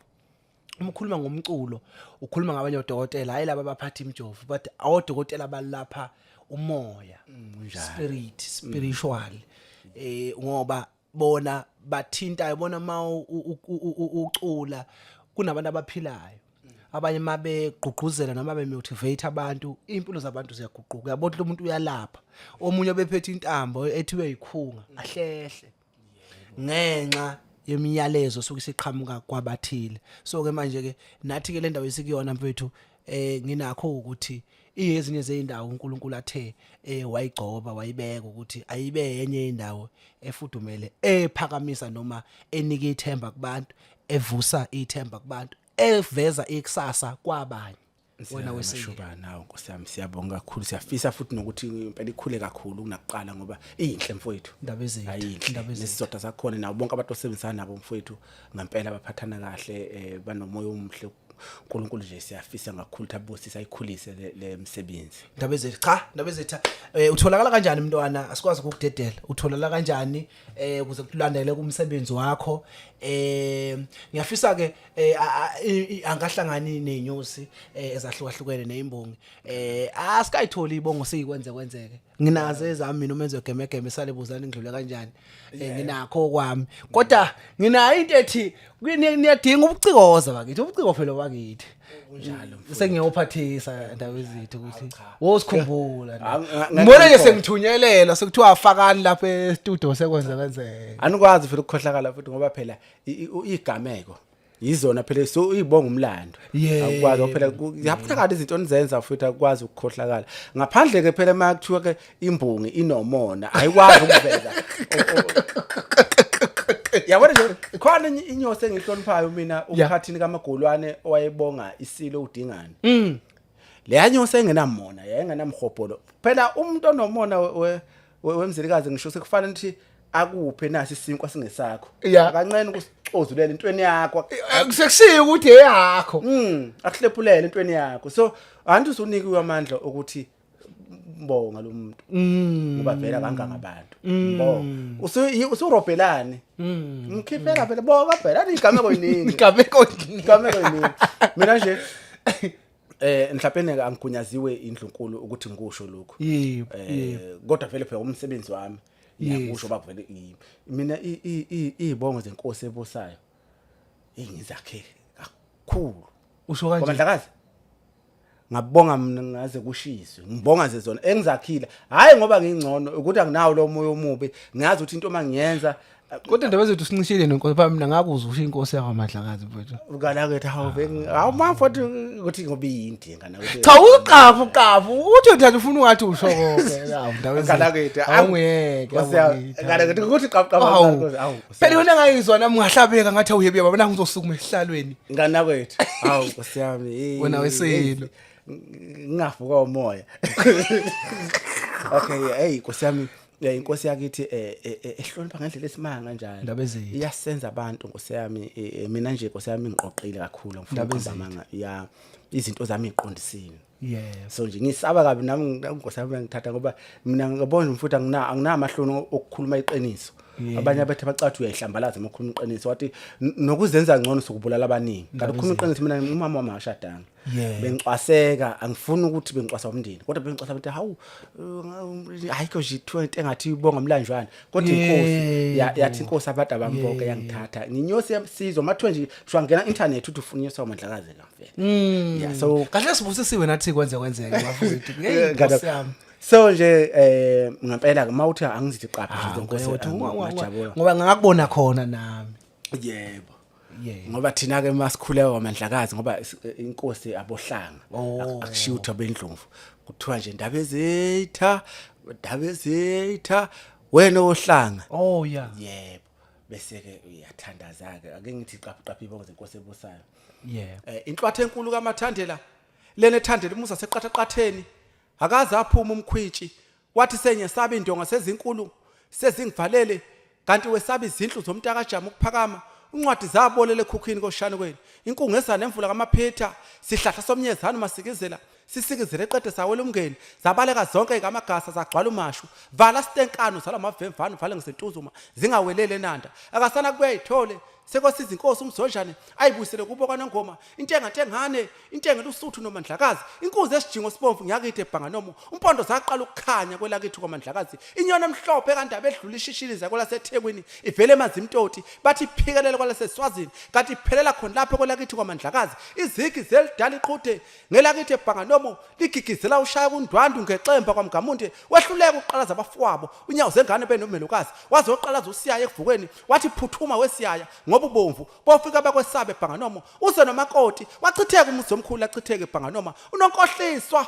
Speaker 2: umkhuluma ngomculo ukhuluma ngabanye odokotela hayi laba abaphatha imjovo but awodokotela balapha umoya spiritual ngoba bona bathinta bona ucula kunabantu abaphilayo abanye mabegqugquzela noma bemotivate abantu impilo zabantu ziyaguquka yabona umuntu uyalapha omunye bephethe intambo ethiwe ikhunga ahlehle ngenxa yemiyalezo sokuthi siqhamuka kwabathile so ke manje ke nathi ke le ndawo esikuyona mfethu nginakho ukuthi ezinye zeindawo uNkulunkulu athe wayigcoba wayibeka ukuthi ayibe yenye indawo efudumele ephakamisa noma enike ithemba kubantu evusa ithemba kubantu eveza ikusasa kwabanye wena
Speaker 3: wesishubana nawo nkosiyami siyabonga kakhulu siyafisa futhi nokuthi impela ikhule kakhulu kunakuqala ngoba inhle mfowethu
Speaker 2: indaba
Speaker 3: ezithe nesizotha sakhona nawo bonke abantu osebenzisana nabo mfowethu ngempela baphathana kahle banomoya omuhle uNkulunkulu nje siyafisa ngakhulu thabusisa ayikhulise le msebenzi
Speaker 2: indaba ezithe cha indaba ezithe utholakala kanjani mntwana asikwazi ukukudedela utholakala kanjani ukuze kulandele kumsebenzi wakho ngiyafisa ke angahlangani nezinyosi ezahlukahlukene nezimbongi asikayitholi ibongo siyikwenzeke nginazo ezami mina umenze gemegeme salebuzana ngidlule kanjani nginakho kwami kodwa nginayo into ethi niyadinga ubucikoza bakithi ubuciko phela bakithi
Speaker 3: kunjalo
Speaker 2: sengiyophathisa indaba ezithu ukuthi wosikhumbula ngibona nje sengithunyelela sekuthiwa afakani lapha e-studio sekwenzeka
Speaker 3: anikwazi futhi ukukhohlakala futhi ngoba phela igameko yizona phela so uyibonga umlando akwazi phela yaphakade izinto onizenza futhi akwazi ukukhohlakala ngaphandle ke phela makuthiwa ke imbungi inomona ayikwazi ukuveza yabona nje khona inyosi engihloniphayo mina ukhathini kaMagolwane owayebonga isilo udingani le nyosi engenamona yayengenamhobholo phela umuntu onomona wemzilikazi ngisho sekufanele ukuthi akuphe nasi isinkwa singesakho akancane ukuxozulela intweni yakho
Speaker 2: akusekushiya ukuthi eyakho
Speaker 3: akuhlephulele intweni yakho so anti usunikiwe amandla ukuthi mbonga lo muntu ngoba vela kangangabantu mbonga usurobhelani ngikhiphela phela bonga phela igameko yiningi mina nje mhlawumbe angigunyaziwe indlunkulu ukuthi ngikusho lokho kodwa vele phela umsebenzi wami ngiyakusho bavele mina izibongo zenkosi ebusayo ngizakhe kakhulu
Speaker 2: usho kanje
Speaker 3: ngoba ndlakazi ngabonga mina ngaze kushiswe ngibonga nje zona engizakhile hayi ngoba ngingcono ukuthi anginawo lo moya omubi ngazi ukuthi into mangiyenza
Speaker 2: kodwa indaba zethu sincishile nonkosi pha mina ngakuzwa usho inkosi yakho amadlakazi mfowethu
Speaker 3: ukalakethi hawu mafoti ukuthi ngoba iyindinga na ukuthi
Speaker 2: cha uqafu uthi uthatha ufuna ungathi usho konke hawu ndawo
Speaker 3: ukalakethi
Speaker 2: awungeke
Speaker 3: ukalakethi ukuthi qaqaba
Speaker 2: hawu phela yona ngayizwa nami ngahlabeka ngathi awuyebiya baba nangu uzosukuma esihlalweni
Speaker 3: nganakwethu hawu nkosi yami
Speaker 2: wena wesilo
Speaker 3: ngingavuka umoya okay hey nkosi yami inkosi yakithi ehlonipha ngendlela esimanga kanjalo
Speaker 2: indaba ezinhle
Speaker 3: iyasenza abantu nkosi yami mina nje nkosi yami ngiqoqile kakhulu ngifuna ukuhamba manga ya izinto zami iqondisini so nje ngisaba kabi nami nkosi yami ngithatha ngoba mina ngibona mfuthi anginamahloni okukhuluma iqiniso abanye abathi bacathi uyayihlambalaza amakhuluma iqiniso wathi nokuzenza ngcono sokubulala abaningi kanti ukukhuluma iqiniso mina umama wami akashadanga bengicwaseka angifuni ukuthi bengicwasa umndeni kodwa bengicwasa ukuthi hawu ayikho nje 20 engathi ibonga umlanjwana kodwa inkosi yathi inkosi abantu abambonke yangithatha nginyosi yamsizo mathiwe nje kusho ngena internet uthi ufuna inyosi wamandlakazi kamfela so
Speaker 2: kahle sibusisiwe nathi kwenzeke bafowethu hey inkosi yami
Speaker 3: so nje ngempela mawuthi angizithi qapha nje inkosi ngajabula
Speaker 2: ngoba ngakubona khona nami
Speaker 3: yebo ngoba thina ke masikhuleka kwamandlakazi ngoba inkosi abohlanga akushiya ukuthi abendlovu kuthiwa nje indaba ezitha wena ohlanga yebo bese ke uyathandaza ke ake ngithi qapha ibongo zenkosi ebusayo inhlwathe enkulu kaMathandela lena ethandela umusa seqathaqatheni akaze aphuma umkhwitshi wathi senyesaba indonga sezinkulu sezingivalele kanti wesaba izindlu zomntakajama ukuphakama uncwadi zabolele ekhukhwini koshana kwenu inkungeza nemvula kaMaphetha sihlahla somnyezana masikizela sisikizele eqede sawela umngeni zabaleka zonke ngamagasa zagcwala umashu vala stenkano zalamavemvana vale ngisentuzuma zingawelele enanda akasana kuyayithole sekosiza inkosi umzonjane ayibuyisele kubo kaNongoma intengane intenga lusuthu nomandlakazi inkuzi esijingo sibomvu ngiyakithe ebhanga nomo umpondo zaqala ukukhanya kwelakithi kwamandlakazi inyona emhlophe kandaba edlula ishishiliza kwelaseThekwini ivele emazimtoti bathi iphikelele kwalaseSwazini kanti iphelela khona lapho kwelakithi kwamandlakazi izigi zelidala iqhude ngelakithi ebhanga nomo ligigizela ushaya kundwandu ngexemba kwaMgamunde wehluleka uqalaza abafowabo unyawo zengane benomelukazi wazoqalaza uSiyaya ekuvukweni wathi phuthuma weSiyaya ngoba ubomvu bofika bakwesabe ebhanganomo uze nomakoti wachitheka umuzi omkhulu achitheke ebhanganoma unonkohliswa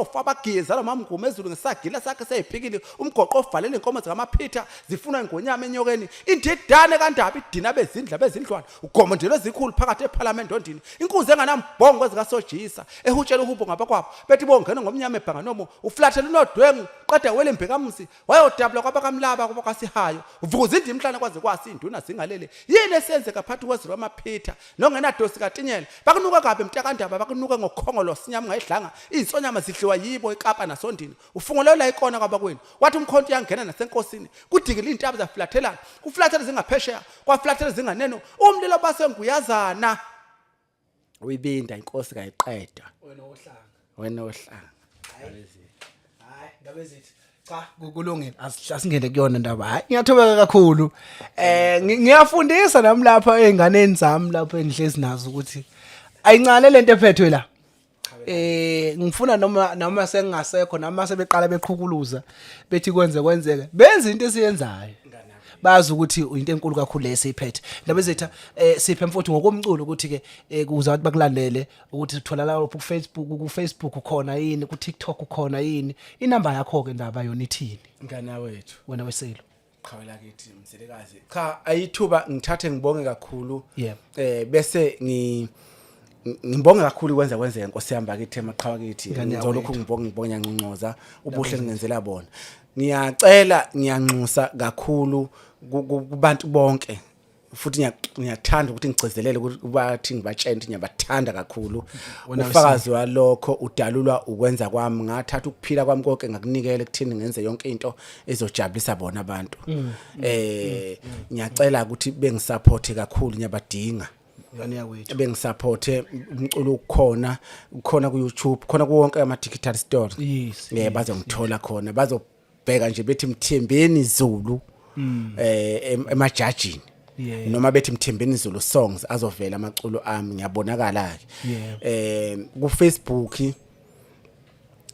Speaker 3: ufabagiza lo mamngumu ezulu ngesagila sakhe seyiphikile umgoqo ovalele inkomo zikaMaphetha zifuna ingonyama enyokeni indidane kandaba idina bezindlwana ugomondelo ezikhulu phakathi eParliament ondini inkuzi enganambongo ezikasojisa ehutshela uhubo ngabakwabo bethi bongena ngomnyama ebhanganomo uflathela unodwengu qeda wele mbekamusi wayodabula kwabakamlaba kwakasihayo uvukuza indimhlana kwaze kwasi induna zingalele yini esenzeka phakathi kwezulu kaMaphetha nongenadosi kaTinyela bakunuka kabe mntakandaba bakunuka ngokhongolo sinyama ngayidlanga izonsonyama zidliwa yibo eKapa nasondini ufungolela ikona kwabakwenu wathi umkhonto yangena nasenkosini kudikile intaba zaflathelana kuflathela zingaphesheya kwaflathela zinganeno umlilo basenguyazana uyibinda inkosi kayiqeda wena ohlanga
Speaker 2: hayi ngabe zithi cha kulungile asingene kuyona ndaba hayi ngiyathobeka kakhulu ngiyafundisa nami lapha einganeni zami lapha engihlezi nazo ukuthi ayincane lento ephethwe la ngifuna noma sengingasekho noma sebeqala beqhukuluza bethi kwenzeke benza into esiyenzayo bazi ukuthi into enkulu kakhulu lesiphethe ndaba ezetha siphe mfowethu ngokomculo ukuthi ke kuza abantu bakulandele ukuthi sitholakala lapho ku Facebook ukhona yini ku TikTok ukhona yini inamba yakho ke ndaba yona ithini
Speaker 3: ngana wethu
Speaker 2: wena wesilo
Speaker 3: qhawela kithi mselekazi cha ayithuba ngithathe ngibonge kakhulu bese ngibonge kakhulu kwenzeka Nkosi yami bakithi emaqhawa kithi ngizolokhu ngibonge nyanqonqoza ubuhle ngenzela bona ngiyacela ngiyanxusa kakhulu kubantu bonke futhi ngiyathanda ukuthi ngigcizelele ukuthi bathi ngibatshela ukuthi ngiyabathanda kakhulu ufakazi walokho udalulwa ukwenza kwami ngathatha ukuphila kwami konke ngakunikela ekuthini ngenze yonke into ezojabulisa bona abantu ngiyacela ukuthi bengisupport kakhulu ngiyabadinga
Speaker 2: ngani yakwethu
Speaker 3: bengisupport umculo ukhona ku YouTube khona kuwonke ama digital stores bazongithola khona bazobheka nje bethi Mthembeni Zulu emajajini noma bethi Mthembeni Zulu songs azovela amaculo ami ngiyabonakala ke ku Facebook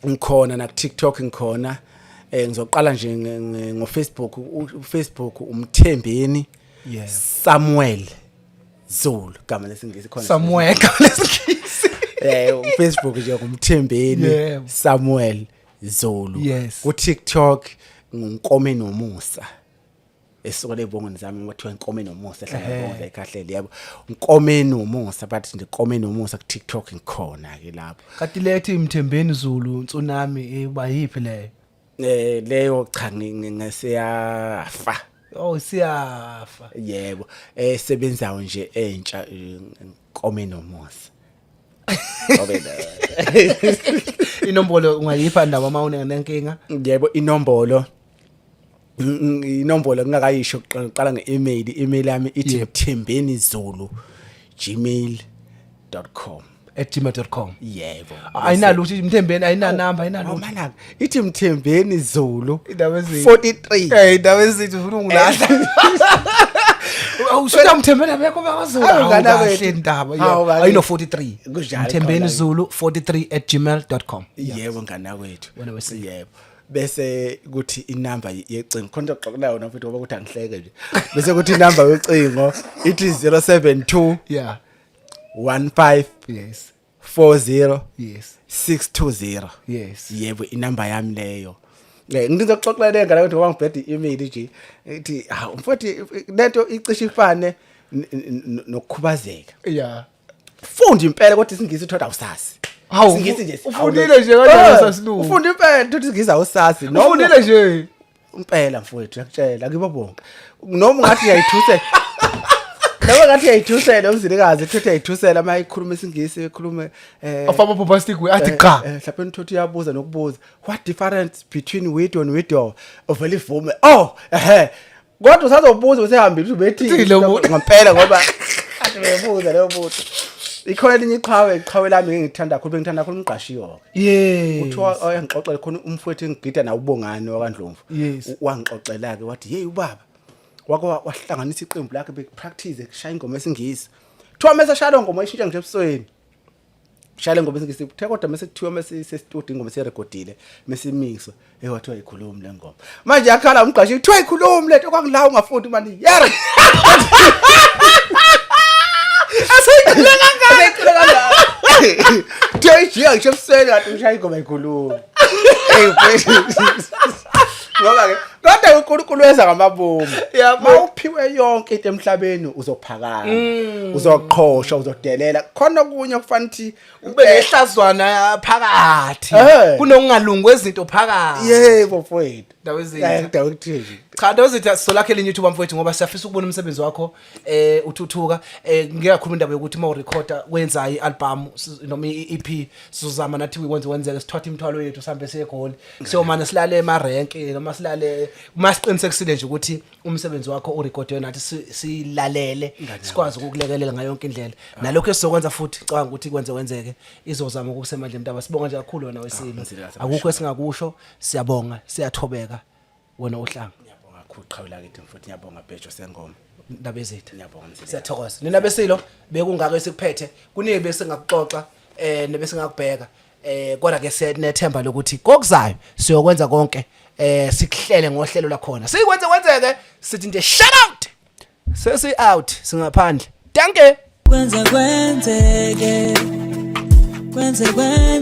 Speaker 3: ngikhona na TikTok ngikhona ngizoqala nje ngo Facebook uMthembeni Samuel Zulu gama lesingisi khona
Speaker 2: Samuel gama lesingisi
Speaker 3: Facebook nje uMthembeni Samuel Zulu ku TikTok ngumkome nomusa esokole ebongweni zami ngothiwa inkome nomusa ehlala bonke ekhahlele yabo inkome nomusa but ndikome nomusa ku TikTok ngikhona ke lapho
Speaker 2: kanti lethi Mthembeni Zulu tsunami bayiphi leyo
Speaker 3: leyo cha ngesiyafa
Speaker 2: siyafa
Speaker 3: yebo sebenzayo nje entsha inkome nomusa
Speaker 2: inombolo ungayipha ndaba uma unenkinga
Speaker 3: yebo inombolo ngingakayisho qala nge-email yami ithi mthembenizulu@gmail.com
Speaker 2: yebo ayinalo ukuthi Mthembeni ayina number ayinalo
Speaker 3: mana ithi mthembenizulu
Speaker 2: indaba ezinhle
Speaker 3: 43
Speaker 2: indaba ezinhle ufuna ungilahla awusho Mthembeni abekho bakwaZulu kahle indaba ayino 43 mthembenizulu43@gmail.com
Speaker 3: yebo ngana kwethu yebo bese kuthi inamba yecingo khona xoxelayo nafethu ngoba kuthi angihleke nje bese kuthi inamba yocingo ithi 072 15 40 620 yebo inamba yami leyo ngizoxoxela ngala ukuthi ngoba ngibhede i-email nje ithi mfowethu lento icishe ifane nokukhubazeka funda impela kodwa isingisi uthola awusasi
Speaker 2: singisi nje ufundile nje kanjani sasilungu
Speaker 3: ufunda impela uthi singisa awusasi
Speaker 2: ufundile nje
Speaker 3: impela mfowethu yakutshela kibo bonke noma ngathi uyayithuse noma ngathi uyayithusela umzilikazi ethethe uyayithusela uma ikhuluma isingisi ekhuluma
Speaker 2: afama bombastic athi cha
Speaker 3: mhlawumbe uthothi uyabuza nokubuza what difference between widow and widow ovela ivume kodwa usazobuza usehambile ubethi ngempela ngoba athi bebuza leyo buzo ikhona linye iqhawe lami ngithanda kakhulu bengithanda kakhulu umqashiyo uthiwa ayangixoxela khona umfowethu engigida na ubongani wakandlovu wangixoxela ke wathi hey ubaba wake wahlanganisa iqembu lakhe bepractice ekushaya ingoma esingisi thiwa mase shaya ngoma ishintsha nje ebusweni shaya ngoma esingisi kuthe kodwa mase kuthiwa mase studio ingoma serecordile mase mixwa wathiwa ikhulumi le ngoma manje yakhala umqashi kuthiwa ikhulumi letho kwakulawo ungafundi manje yara aseyikhuleka kangaka Tjhiya ngisho ebusweni ngathi ushaya ingoma ikhulumi ngoba ke kodwa uNkulunkulu wenza ngamabomu mawuphiwe yonke into emhlabeni uzophakama uzoqhosha uzodelela khona kunye kufanele ukuthi
Speaker 2: ube nehlazwana phakathi kunokungalungi kwezinto phakathi
Speaker 3: yebo mfowethu
Speaker 2: ndawo ezinhle cha ndawo ezinhle solakhela iYouTube mfowethu ngoba siyafisa ukubona umsebenzi wakho uthuthuka ngiyakhuluma indaba yokuthi uma urecorda wenza ialbum noma iEP sizozama nathi wenzeke sithwatha imithwalo yethu sihambe siyegoli siyomana silale emarenki noma silale masiqinisekisile nje ukuthi umsebenzi wakho urecordwe nathi silalele sikwazi ukukulekelela ngayo yonke indlela nalokho esizokwenza futhi canga ukuthi kwenzeke izozama ukusemandla mntaba sibonga nje kakhulu wena wesilo akukho esingakusho siyabonga siyathobeka wena uhlanga
Speaker 3: ngiyabonga kakhulu qhawula kithi mfuthi ngiyabonga Bhejo sengoma
Speaker 2: indaba ezethu
Speaker 3: ngiyabonga
Speaker 2: siyathokoza nina besilo bekungaka esikuphethe kuningi bese ngakuxoxa nebese ngakubheka kodwa ke sinethemba lokuthi kokuzayo siyokwenza konke sikuhlele ngohlelo lakhona sikwenze kwenzeke sithi nje shout out sesi out singaphandle danke
Speaker 1: kwenzeke